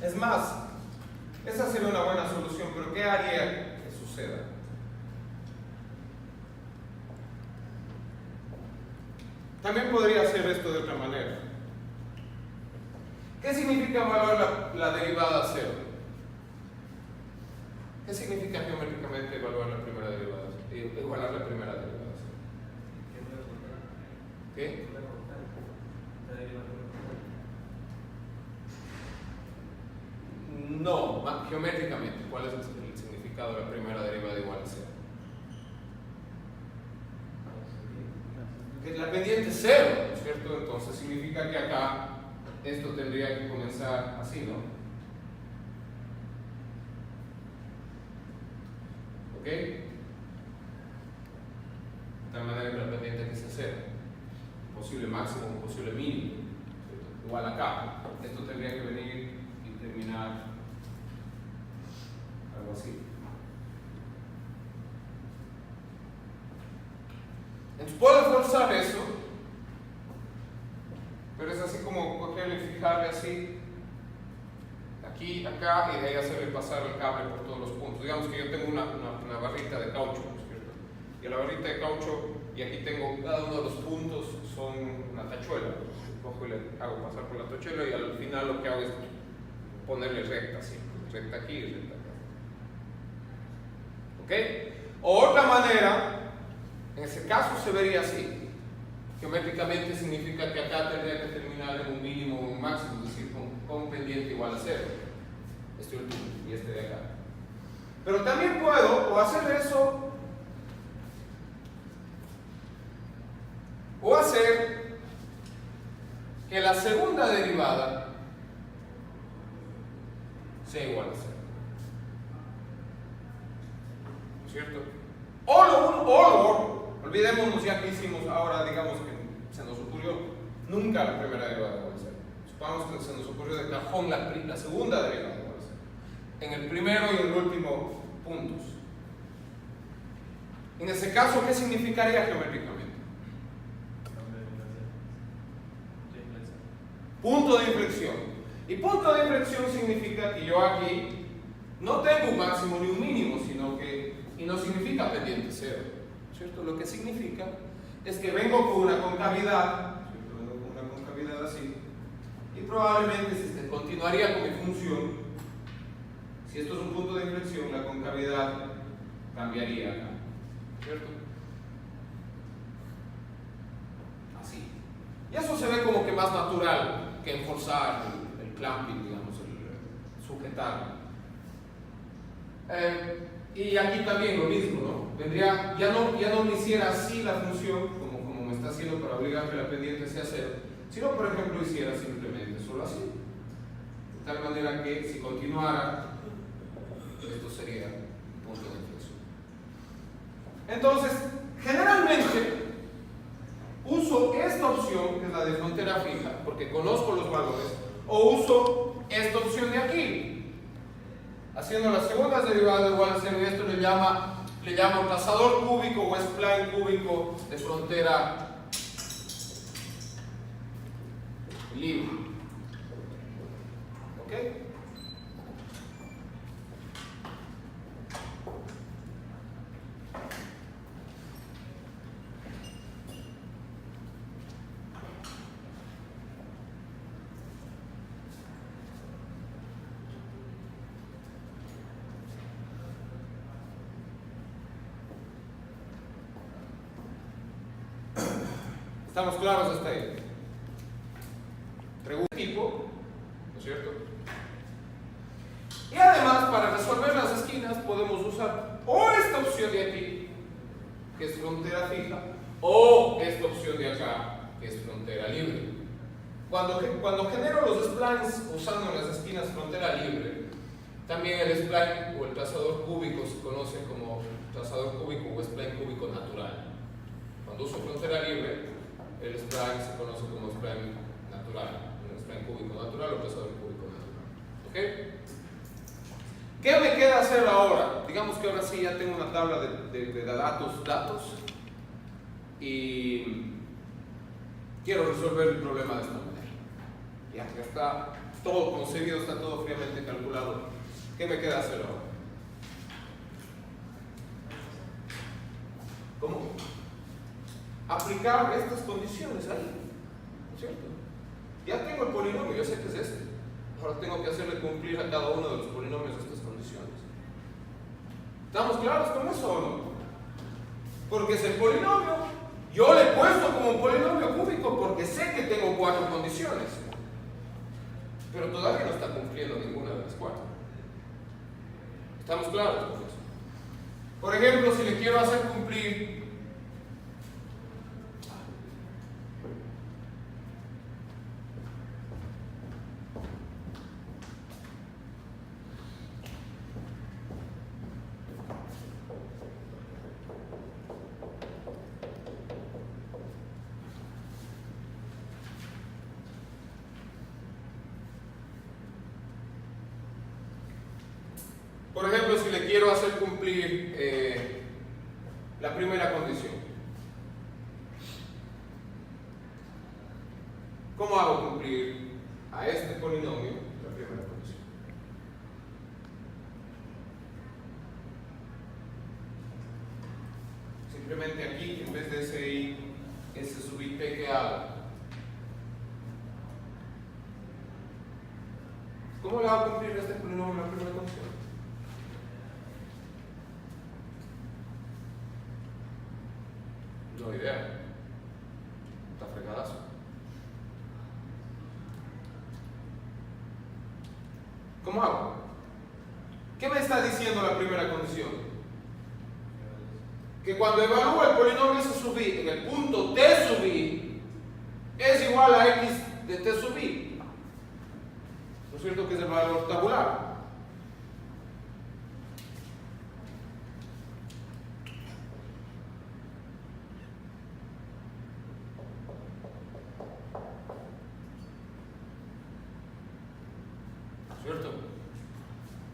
Es más, esa sería una buena solución, pero ¿qué haría que suceda? También podría hacer esto de otra manera. ¿Qué significa evaluar la derivada cero? ¿Qué significa geométricamente evaluar la primera derivada? Igualar la primera derivada cero. ¿Qué? No, geométricamente, ¿cuál es el significado de la primera derivada igual a cero? Que la pendiente es cero, ¿no es cierto? Entonces significa que acá esto tendría que comenzar así, ¿no? ¿Ok? De tal manera que la pendiente que sea cero, posible máximo o posible mínimo, ¿cierto? Igual acá, esto tendría que venir y terminar algo así. Entonces puedo forzar eso, pero es así como cogerle y fijarle así, aquí, acá, y de ahí hacerle pasar el cable por todos los puntos. Digamos que yo tengo una barrita de caucho, ¿no es cierto? Y a la barrita de caucho, y aquí tengo cada uno de los puntos, son una tachuela. Cojo y le hago pasar por la tachuela y al final lo que hago es ponerle recta, así, recta aquí y recta acá. ¿Ok? Otra manera, en ese caso se vería así. Geométricamente significa que acá tendría que terminar en un mínimo o un máximo, es decir, con pendiente igual a cero. Este último y este de acá. Pero también puedo o hacer eso o hacer que la segunda derivada sea igual a cero. ¿No es cierto? Olvidémonos ya que hicimos ahora, digamos que se nos ocurrió nunca la primera derivada igual a cero. Supongamos que se nos ocurrió de cajón la segunda derivada igual a cero. En el primero y el último puntos. En ese caso, ¿qué significaría geométricamente? Punto de inflexión. Y punto de inflexión significa que yo aquí no tengo un máximo ni un mínimo, sino que, y no significa pendiente cero, ¿cierto? Lo que significa es que vengo con una concavidad, ¿cierto? Vengo con una concavidad así, y probablemente si continuaría con mi función, si esto es un punto de inflexión, la concavidad cambiaría acá, ¿cierto? Así. Y eso se ve como que más natural que enforzar el clamping, digamos, el sujetar. Y aquí también lo mismo, ¿no? Vendría, ya no me hiciera así la función, como me está haciendo para obligar que la pendiente sea cero, sino por ejemplo hiciera simplemente solo así. De tal manera que si continuara, esto sería un punto de inflexión. Entonces, generalmente uso esta opción, que es la de frontera fija, porque conozco los valores, o uso esta opción de aquí, haciendo las segundas derivadas igual a cero, y esto le llamo trazador cúbico o spline cúbico de frontera libre. ¿Ok? ¿Estamos claros hasta ahí? Pregunta tipo, ¿no es cierto? Y además, para resolver las esquinas podemos usar o esta opción de aquí, que es frontera fija, o esta opción de acá, que es frontera libre. Cuando genero los splines usando en las esquinas frontera libre, también el spline o el trazador cúbico se conoce como trazador cúbico o spline cúbico natural. Cuando uso frontera libre, el spline se conoce como spline natural, un spline cúbico natural o trazador cúbico natural. ¿Ok? ¿Qué me queda hacer ahora? Digamos que ahora sí ya tengo una tabla de datos y quiero resolver el problema de esta manera. Ya está todo concebido, está todo fríamente calculado. ¿Qué me queda hacer ahora? ¿Cómo? aplicar estas condiciones ahí, ¿no es cierto? Ya tengo el polinomio, yo sé que es este. Ahora tengo que hacerle cumplir a cada uno de los polinomios estas condiciones. ¿Estamos claros con eso o no? Porque es el polinomio. Yo le he puesto como un polinomio cúbico porque sé que tengo 4 condiciones. Pero todavía no está cumpliendo ninguna de las 4. ¿Estamos claros con eso? Por ejemplo, si le quiero hacer cumplir si le quiero hacer cumplir la primera condición. ¿Cómo hago cumplir a este polinomio la primera condición? Simplemente aquí, en vez de ese i, ese sub i p, ¿qué hago? ¿Cómo le hago cumplir a este polinomio la primera condición? No idea. Está fregadazo. ¿Cómo hago? ¿Qué me está diciendo la primera condición? Que cuando evalúo el polinomio s sub i en el punto t sub i es igual a x de t sub i. ¿No es cierto que es el valor tabular? ¿Cierto?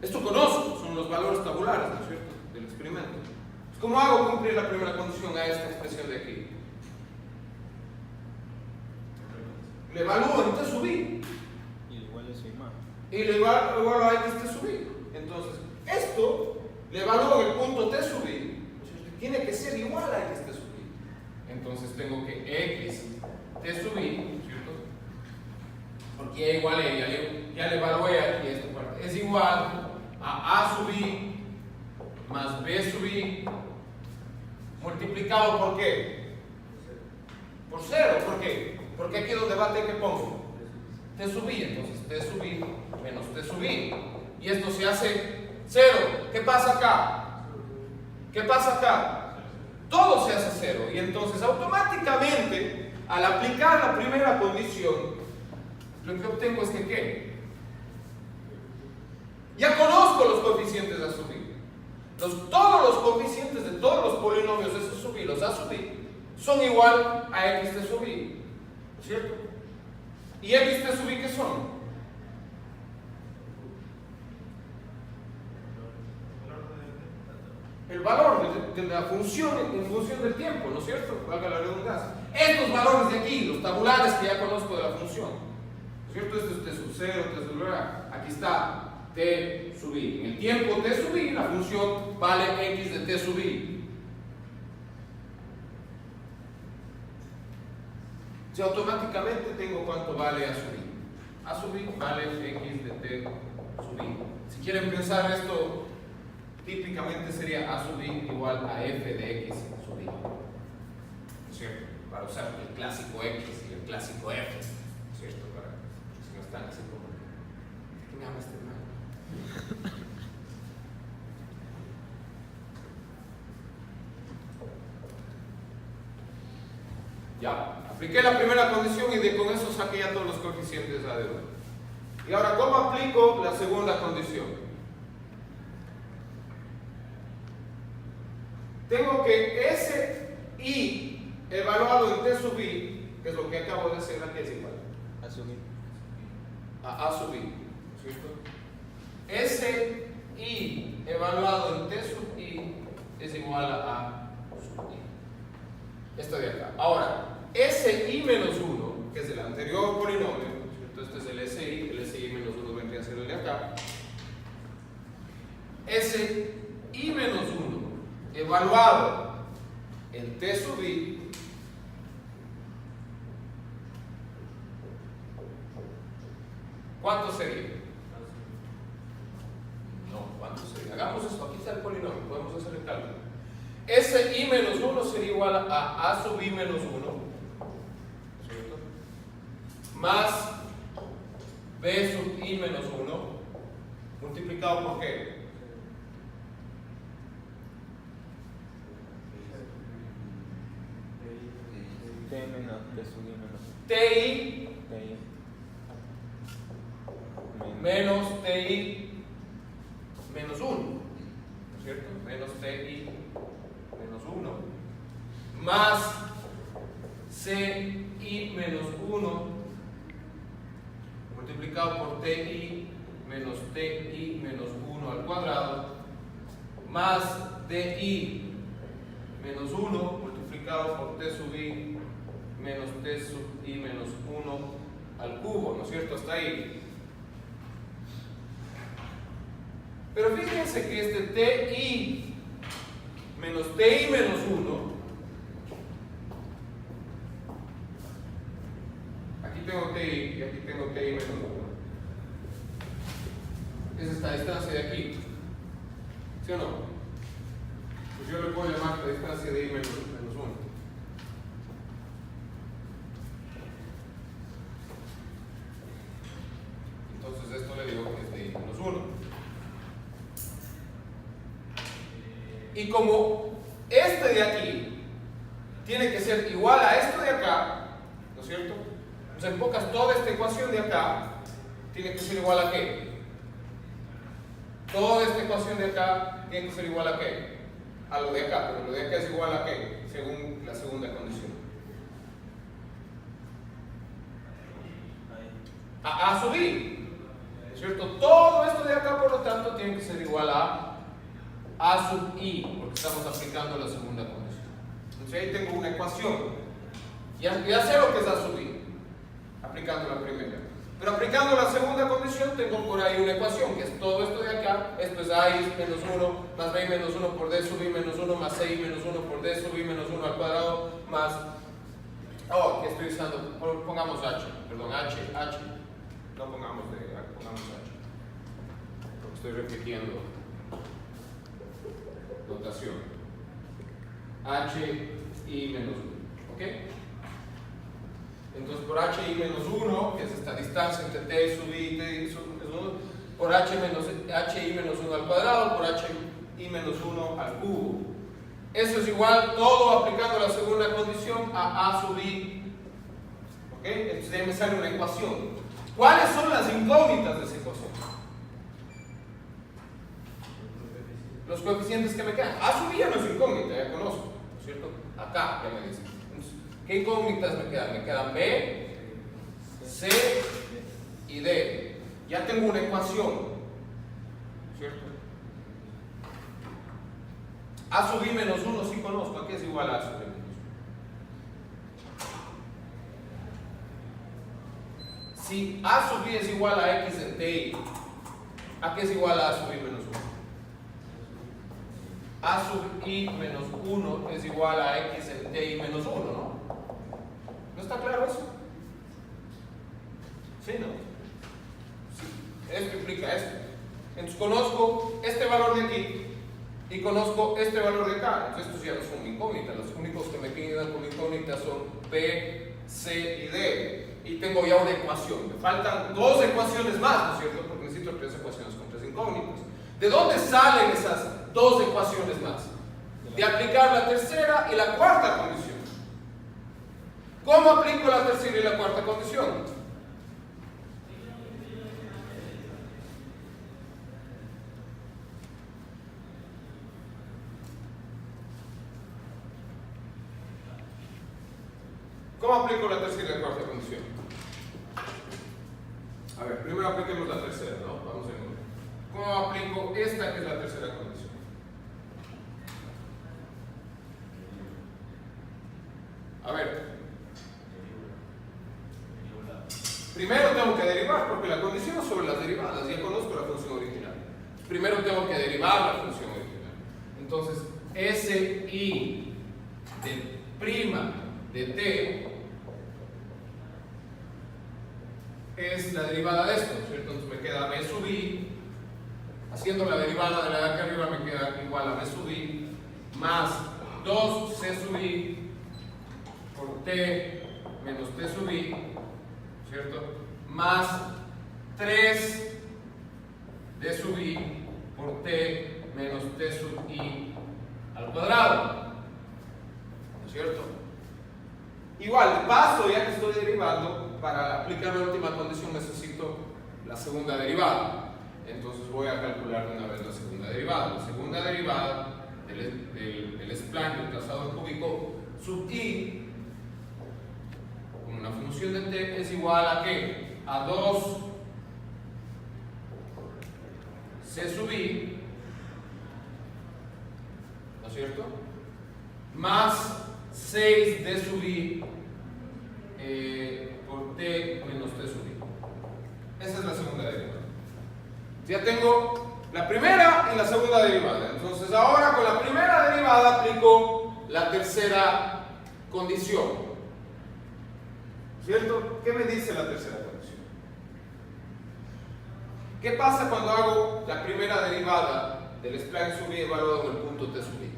Esto conozco, son los valores tabulares, ¿no es cierto?, del experimento. ¿Cómo hago cumplir la primera condición a esta expresión de aquí? Le evalúo en t sub i. Y igual es y más. Y le evalúo a x t sub i. Entonces, esto le evalúo en el punto t sub i. Tiene que ser igual a x t sub i. Entonces tengo que x t sub i, ¿cierto? Porque ya igual ya le evalué aquí esta parte. Es igual a sub i más b sub i multiplicado por qué? Por 0. ¿Por qué? Porque aquí donde va t, ¿qué pongo? T sub i. Entonces t sub i menos t sub i. Y esto se hace 0. ¿Qué pasa acá? ¿Qué pasa acá? Todo se hace 0. Y entonces automáticamente, al aplicar la primera condición, lo que obtengo es que ¿qué? Ya conozco los coeficientes a sub i. Todos los coeficientes de todos los polinomios s sub i, los a sub i, son igual a x t sub i, ¿no es cierto? ¿Y x t sub i qué son? El valor de la función en función del tiempo, ¿no es cierto? Valga la redundancia. Estos valores de aquí, los tabulares que ya conozco de la función, ¿no es cierto? Esto es t sub 0, t sub 0, aquí está t sub i. En el tiempo t sub i, la función vale x de t sub i. Si automáticamente tengo cuánto vale a sub i. A sub i vale x de t sub i. Si quieren pensar esto, típicamente sería a sub i igual a f de x sub i. ¿No es cierto? Para usar el clásico x y el clásico f. ¿No es cierto? Para si no están así como ¿qué me habla este man? Ya, apliqué la primera condición y con eso saqué ya todos los coeficientes a dedo. Y ahora, ¿cómo aplico la segunda condición? Tengo que ese i evaluado en t sub i, que es lo que acabo de hacer aquí, es igual A sub i. a sub i, ¿cierto? Ese i evaluado en t sub i es igual a sub i. Esto de acá. Ahora, ese i menos 1, que es el anterior polinomio, ¿cierto? Este es el si menos 1 vendría a ser el de acá. Ese i menos 1 evaluado en t sub i ¿Cuánto sería? No, ¿cuánto sería? Hagamos esto, aquí está el polinomio, podemos hacer el cálculo. Ese i menos 1 sería igual a sub i menos 1, ¿cierto? Más b sub i menos 1 multiplicado por qué? T menos T sub i menos ti T menos ti menos 1, ¿no es cierto? Menos ti menos 1 más ci menos 1 multiplicado por ti menos 1 al cuadrado más di menos 1 multiplicado por t sub i menos t sub i menos 1 al cubo, ¿no es cierto? Hasta ahí. Pero fíjense que este ti menos 1, aquí tengo ti y aquí tengo ti menos 1. Es esta distancia de aquí, ¿sí o no? Pues yo le puedo llamar la distancia de i menos 1. Entonces esto le digo que es de i menos 1. Y como este de aquí tiene que ser igual a esto de acá, ¿no es cierto? Entonces en pocas, toda esta ecuación de acá tiene que ser igual a qué? Toda esta ecuación de acá tiene que ser igual a qué? A lo de acá, pero lo de acá es igual a qué? Según la segunda condición. A sub i, ¿no es cierto? Todo esto de acá, por lo tanto, tiene que ser igual a sub i, porque estamos aplicando la segunda condición. Entonces ahí tengo una ecuación. Ya sé lo que es a sub i, aplicando la primera. Pero aplicando la segunda condición tengo por ahí una ecuación, que es todo esto de acá. Esto es a i menos 1 más b menos 1 por d sub i menos 1 más c i menos 1 por d sub i menos 1 al cuadrado más... Oh, que estoy usando, pongamos h, perdón, h, no pongamos d, pongamos h, porque estoy repitiendo notación. h i menos 1, ¿ok? Entonces por h i menos 1, que es esta distancia entre t sub i y t sub 1, por h i menos 1 al cuadrado, por h i menos 1 al cubo. Eso es igual, todo aplicando la segunda condición, a sub i. ¿Ok? Entonces ya me sale una ecuación. ¿Cuáles son las incógnitas de esa ecuación? Los coeficientes que me quedan. A sub i ya no es incógnita, ya conozco, ¿no es cierto? Acá ya me dicen. Entonces, ¿qué incógnitas me quedan? Me quedan B, C y D. Ya tengo una ecuación, ¿cierto? A sub i menos 1 sí conozco, aquí es igual a sub i menos 1. Si a sub i es igual a x en ti, ¿a qué es igual a sub i menos 1? A sub i menos 1 es igual a x en ti menos 1, ¿no? ¿No está claro eso? ¿Sí, no? Sí. Esto implica esto. Entonces conozco este valor de aquí y conozco este valor de acá. Entonces estos ya no son incógnitas. Los únicos que me quedan como incógnitas son B, C y D. Y tengo ya una ecuación. Me faltan dos ecuaciones más, ¿no es cierto? Porque necesito tres ecuaciones con tres incógnitas. ¿De dónde salen esas dos ecuaciones más? De aplicar la tercera y la cuarta condición. ¿Cómo aplico la tercera y la cuarta condición? ¿Cómo aplico la tercera y la cuarta condición? A ver, primero apliquemos la tercera, ¿no? Vamos en orden. ¿Cómo aplico esta que es la tercera condición? A ver. Primero tengo que derivar, porque la condición es sobre las derivadas. Ya conozco la función original. Primero tengo que derivar la función original. Entonces, si de prima de t es la derivada de esto, ¿cierto? haciendo la derivada de la de acá arriba me queda igual a b sub i más 2c sub i por t menos t sub i, ¿cierto? Más 3 d sub i por t menos t sub i al cuadrado, ¿no es cierto? Igual, paso ya que estoy derivando, para aplicar la última condición necesito la segunda derivada. Entonces voy a calcular de una vez la segunda derivada. La segunda derivada del spline del trazado cúbico sub i como una función de t es igual a ¿qué? A 2 c sub i, ¿no es cierto? Más 6 d sub i por t menos t sub i. Esa es la segunda derivada. Ya tengo la primera y la segunda derivada. Entonces ahora con la primera derivada aplico la tercera condición. ¿Cierto? ¿Qué me dice la tercera condición? ¿Qué pasa cuando hago la primera derivada del spline sub i evaluado en el punto t sub i?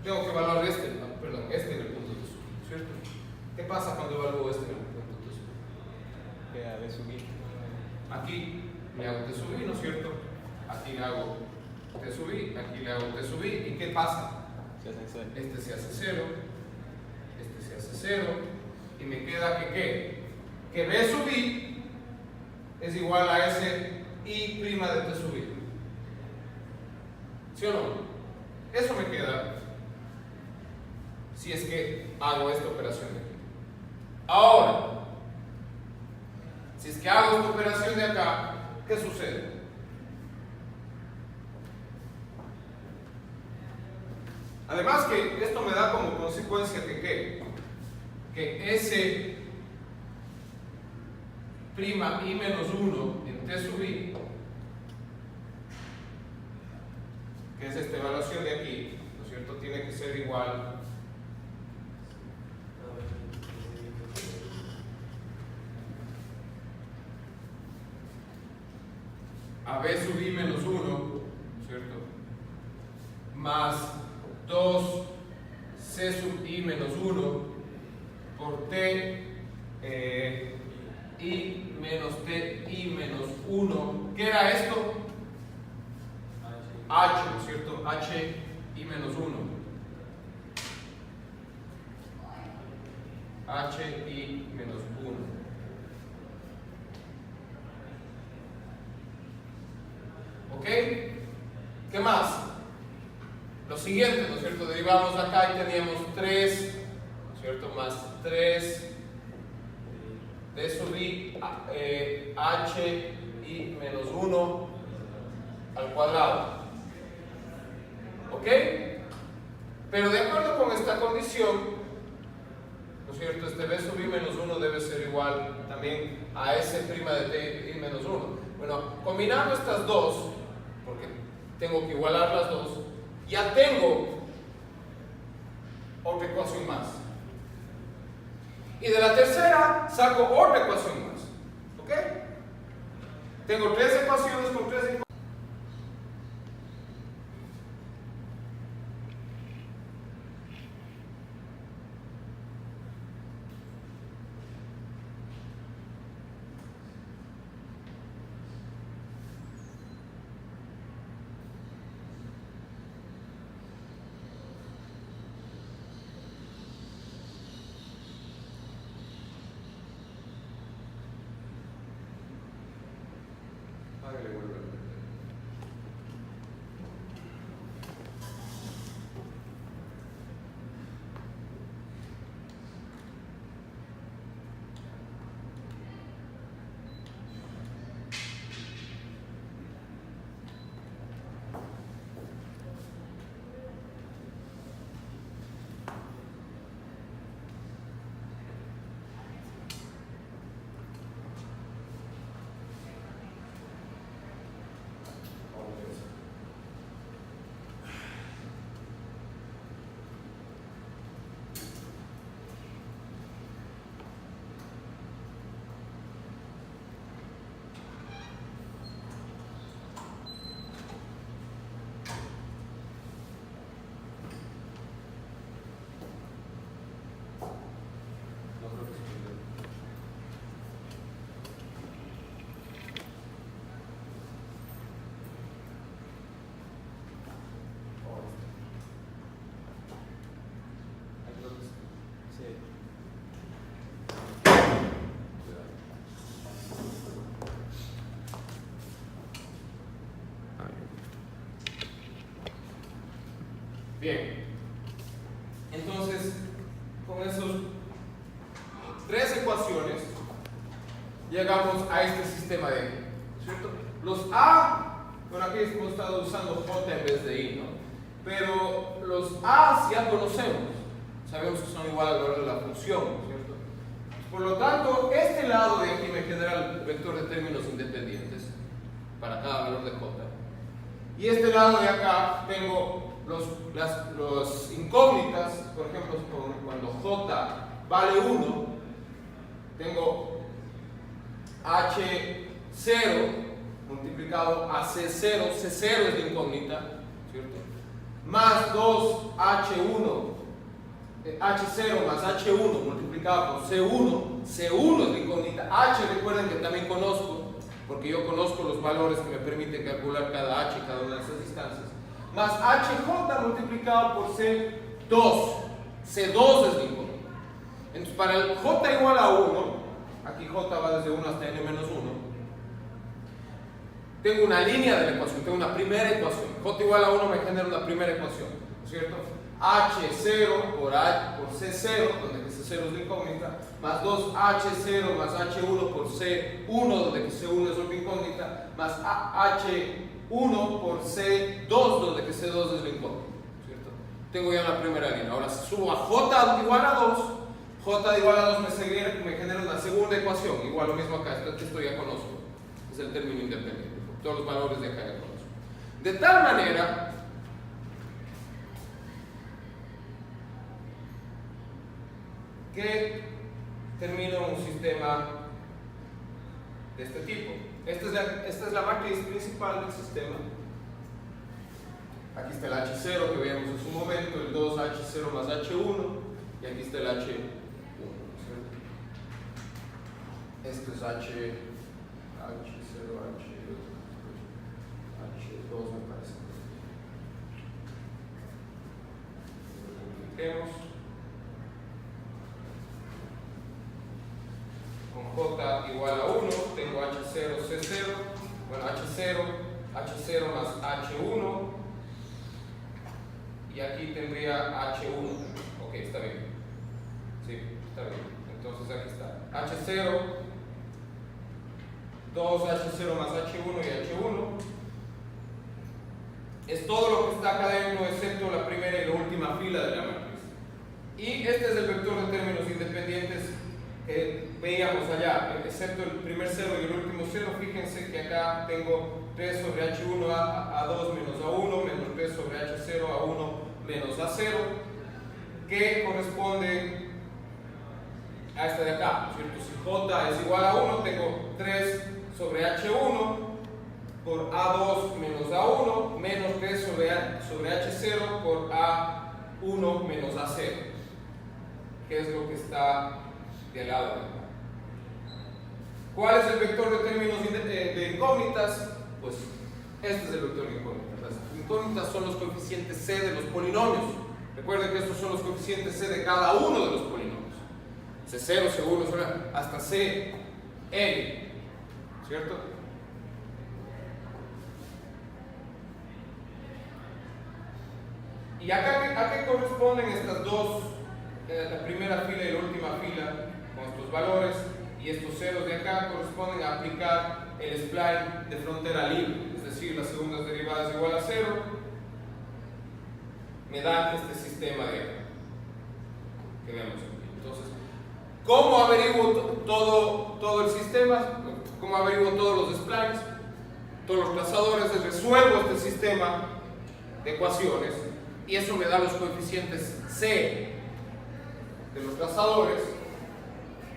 Tengo que evaluar este en el punto t sub i, ¿cierto? ¿Qué pasa cuando evalúo este en el punto t sub i? Queda b sub i. Aquí le hago t sub i, ¿no es cierto? Aquí le hago t sub i, aquí le hago t sub i. ¿Y qué pasa? Se hace cero. Este se hace 0, este se hace 0. Y me queda que ¿qué? Que b sub i es igual a ese i' de t sub i. ¿Sí o no? Eso me queda si es que hago esta operación de aquí. Ahora, si es que hago esta operación de acá, ¿qué sucede? Además que esto me da como consecuencia que ¿qué? Que S' i menos 1 en t sub i, que es esta evaluación de aquí, ¿no es cierto? Tiene que ser igual a b sub i menos 1, ¿cierto? Más 2 c sub i menos 1 por t i menos t i menos 1. ¿Qué era esto? H, ¿no es cierto? H i menos 1. H i menos 1. ¿Ok? ¿Qué más? Lo siguiente, ¿no es cierto? Derivamos acá y teníamos 3, ¿no es cierto? Más 3 d sub i h i menos 1 al cuadrado. ¿Ok? Pero de acuerdo con esta condición, ¿no es cierto? Este b sub i menos 1 debe ser igual también a s' de t i menos 1. Bueno, combinando estas dos, porque tengo que igualar las dos, ya tengo otra ecuación más. Y de la tercera saco otra ecuación más. ¿Ok? Tengo tres ecuaciones con tres ecuaciones. Hágale vuelta. tres ecuaciones, llegamos a este sistema de aquí, ¿cierto? Los A, bueno, aquí hemos estado usando J en vez de I, ¿no? Pero los A ya conocemos, sabemos que son iguales al valor de la función, ¿cierto? Por lo tanto, este lado de aquí me genera el vector de términos independientes para cada valor de J. Y este lado de acá tengo los incógnitas, por ejemplo, cuando J vale 1, tengo H0 multiplicado a C0, C0 es la incógnita, ¿cierto? Más 2H1, H0 más H1 multiplicado por C1, C1 es la incógnita, H recuerden que también conozco, porque yo conozco los valores que me permiten calcular cada H, cada una de esas distancias, más HJ multiplicado por C2, C2 es la incógnita. Entonces para el J igual a 1, aquí J va desde 1 hasta n menos 1, tengo una línea de la ecuación, tengo una primera ecuación. J igual a 1 me genera una primera ecuación, ¿cierto? H0 por C0, donde que C0 es la incógnita, más 2H0 más H1 por C1, donde que C1 es la incógnita, más H1 por C2, donde que C2 es la incógnita, ¿cierto? Tengo ya una primera línea. Ahora si subo a J igual a 2, J igual a 2 me genera una segunda ecuación, igual lo mismo acá, esto ya conozco, es el término independiente, todos los valores de acá ya conozco. De tal manera que termino un sistema de este tipo. Esta es la matriz principal del sistema. Aquí está el H0 que veíamos en su momento, el 2H0 más H1, y aquí está el H1. ¿Cierto? Este es H0, H2 me parece. Multipliquemos. Con J igual a 1, tengo H0, C0, bueno, H0 más H1, y aquí tendría H1, ok, está bien, sí, está bien, entonces aquí está, H0, 2H0 más H1 y H1, es todo lo que está acá dentro excepto la primera y la última fila de la matriz, y este es el vector de términos independientes que veíamos allá, excepto el primer 0 y el último 0. Fíjense que acá tengo 3 sobre H1 a 2 menos A1 menos 3 sobre H0 a 1 menos A0, que corresponde a esta de acá, ¿cierto? Si J es igual a 1, tengo 3 sobre H1 por A2 menos A1 menos 3 sobre H0 por A1 menos A0, que es lo que está del lado de acá. ¿Cuál es el vector de términos de incógnitas? Pues este es el vector de incógnitas. Las incógnitas son los coeficientes C de los polinomios. Recuerden que estos son los coeficientes C de cada uno de los polinomios. C0, C1, hasta Cn, ¿cierto? ¿Y a qué corresponden estas dos, la primera fila y la última fila? Con estos valores y estos ceros de acá corresponden a aplicar el spline de frontera libre, es decir, las segundas derivadas igual a 0 me dan este sistema de acá que vemos aquí. Entonces, ¿cómo averiguo todo el sistema? ¿Cómo averiguo todos los splines? Todos los trazadores, resuelvo este sistema de ecuaciones y eso me da los coeficientes C de los trazadores.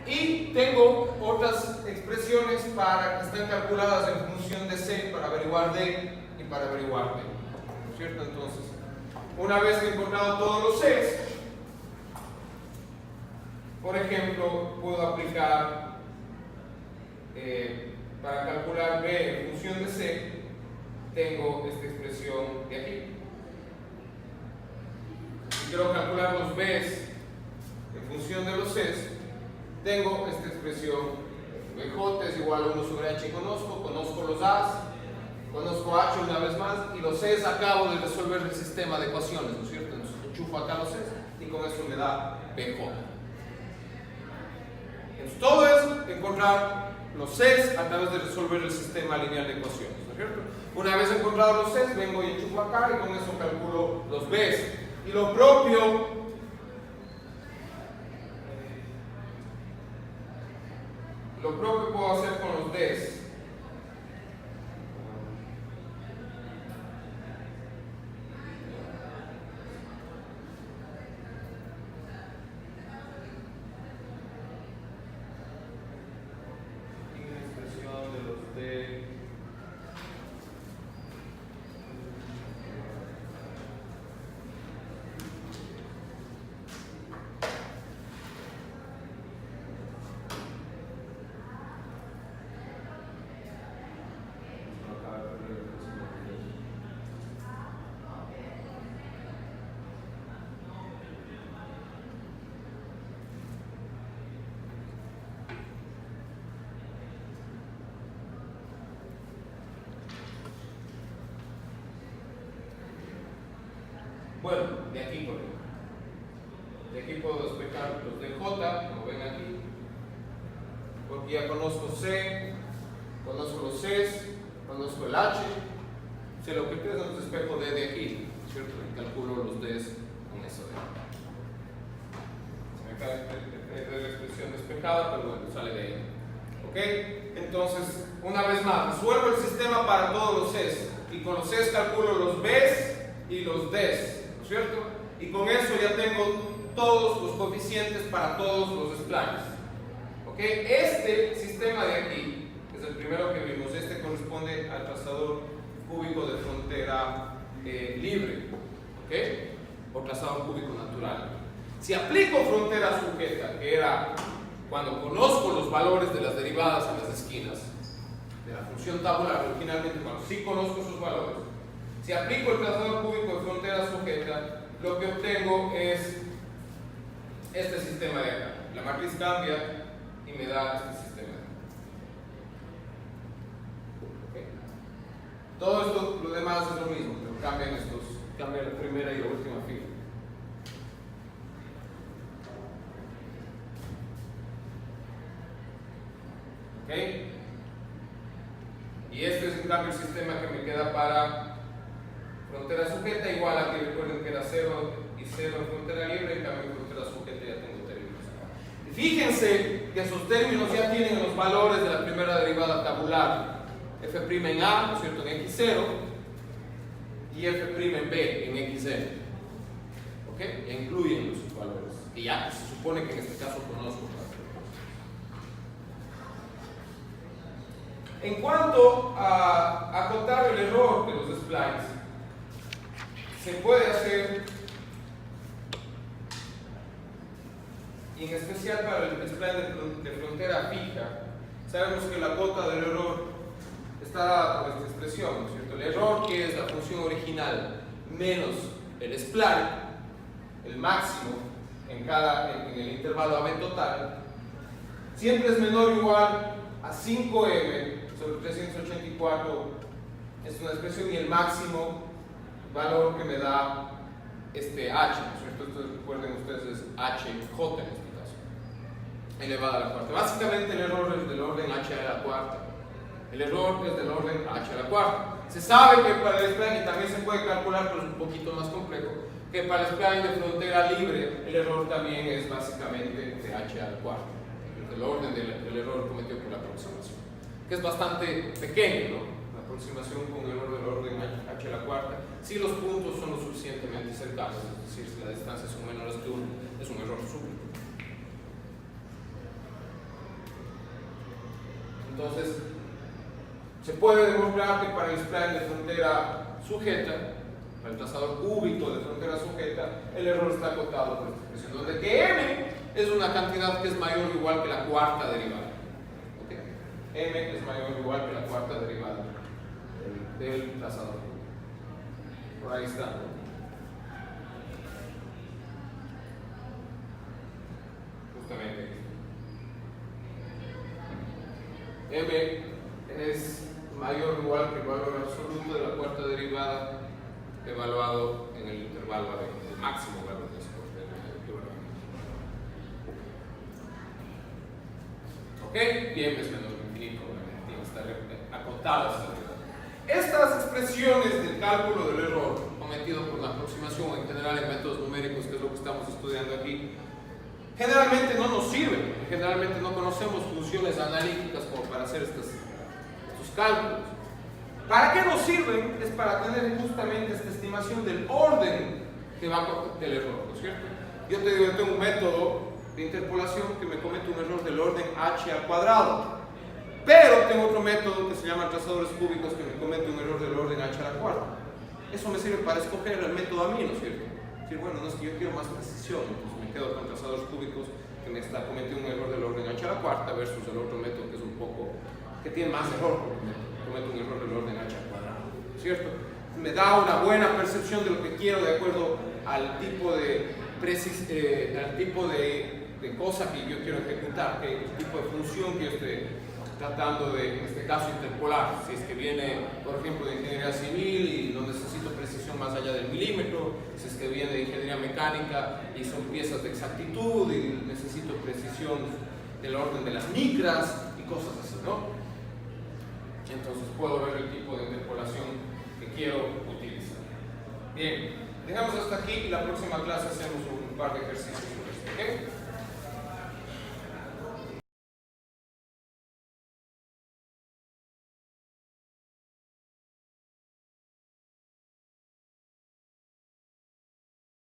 Y tengo otras expresiones que están calculadas en función de C para averiguar D y para averiguar B, ¿cierto? Entonces, una vez que he encontrado todos los Cs, por ejemplo, puedo aplicar para calcular B en función de C, tengo esta expresión de aquí. Si quiero calcular los Bs en función de los Cs, tengo esta expresión, Bj es igual a 1 sobre H, conozco los A's, conozco H una vez más, y los C's acabo de resolver el sistema de ecuaciones, ¿no es cierto? Entonces enchufo acá los C's y con eso me da Bj. encontrar los Cs a través de resolver el sistema lineal de ecuaciones, ¿no es cierto? Una vez encontrados los Cs, vengo y enchufo acá y con eso calculo los Bs. Y lo propio puedo hacer con los Ds. Bueno, de aquí por ejemplo. De aquí puedo despejar los de J, como ven aquí, porque ya conozco C, conozco los Cs, conozco el H, sé lo que queda, entonces despejo D de aquí, ¿cierto? Y calculo los Ds con eso de aquí. Se me cae la expresión despejada, pero bueno, sale de ahí. ¿Ok? Entonces, una vez más, resuelvo el sistema para todos los Cs, y con los Cs calculo los Bs y los Ds. ¿Cierto? Y con eso ya tengo todos los coeficientes para todos los splines. ¿Ok? Este sistema de aquí, que es el primero que vimos, este corresponde al trazador cúbico de frontera libre. ¿Ok? O trazador cúbico natural. Si aplico frontera sujeta, que era cuando conozco los valores de las derivadas en las esquinas de la función tabular, originalmente cuando sí conozco esos valores, si aplico el trazador cúbico de frontera sujeta, lo que obtengo es este sistema de acá. La matriz cambia y me da este sistema de acá. ¿Okay? Todo esto, lo demás es lo mismo, pero cambia la primera y la última fila. ¿Ok? Y este es en cambio el sistema que me queda para frontera sujeta, igual aquí recuerden que era 0 y 0 en frontera libre, en cambio en frontera sujeta ya tengo términos acá. Y fíjense que esos términos ya tienen los valores de la primera derivada tabular, f' en A, ¿no es cierto?, en x0 y f' en B, en xn. ¿Ok? Ya incluyen los valores, y ya se supone que en este caso conozco. En cuanto a acotar el error de los splines, se puede hacer, y en especial para el spline de frontera fija, sabemos que la cota del error está dada por esta expresión, ¿no es cierto? El error, que es la función original menos el spline, el máximo en el intervalo AB total, siempre es menor o igual a 5m sobre 384, es una expresión, y el máximo valor que me da este h, ¿no es cierto? Esto, recuerden ustedes, es hj en este caso, elevado a la cuarta. Básicamente el error es del orden h a la cuarta. El error es del orden h a la cuarta. Se sabe que para el spline, y también se puede calcular, pero es un poquito más complejo, que para el spline de frontera libre el error también es básicamente de h a la cuarta. El orden del error cometido por la aproximación, que es bastante pequeño, ¿no? La aproximación con un error del orden h a la cuarta, si los puntos son lo suficientemente cercanos, es decir, si las distancias son menores que 1, es un error súbito. Entonces, se puede demostrar que para el spline de frontera sujeta, para el trazador cúbico de frontera sujeta, el error está acotado por esta expresión, donde que m es una cantidad que es mayor o igual que la cuarta derivada. ¿Okay? M es mayor o igual que la cuarta derivada del trazador. Por ahí está. Justamente. M es mayor o igual que el valor absoluto de la cuarta derivada evaluado en el intervalo AB, el máximo valor de ese. ¿Ok? Y m es menor que infinito, obviamente, tiene que estar acotada esta regla. Estas expresiones del cálculo del error cometido por la aproximación, en general en métodos numéricos, que es lo que estamos estudiando aquí, generalmente no nos sirven, generalmente no conocemos funciones analíticas como para hacer estos cálculos. ¿Para qué nos sirven? Es para tener justamente esta estimación del orden que va del error, ¿no es cierto? Yo te digo, yo tengo un método de interpolación que me comete un error del orden h al cuadrado, pero tengo otro método que se llama trazadores cúbicos que me comete un error del orden h a la cuarta. Eso me sirve para escoger el método a mí, ¿no es cierto? Decir, bueno, no es que yo quiero más precisión, entonces me quedo con trazadores cúbicos que me está cometiendo un error del orden h a la cuarta versus el otro método que es un poco, que tiene más error porque me comete un error del orden h al cuadrado, ¿cierto? Me da una buena percepción de lo que quiero de acuerdo al tipo de cosa que yo quiero ejecutar, el tipo de función que yo estoy tratando de, en este caso, interpolar. Si es que viene, por ejemplo, de ingeniería civil y no necesito precisión más allá del milímetro, si es que viene de ingeniería mecánica y son piezas de exactitud y necesito precisión del orden de las micras y cosas así, ¿no? Entonces puedo ver el tipo de interpolación que quiero utilizar. Bien, dejamos hasta aquí y la próxima clase hacemos un par de ejercicios sobre esto, ¿ok?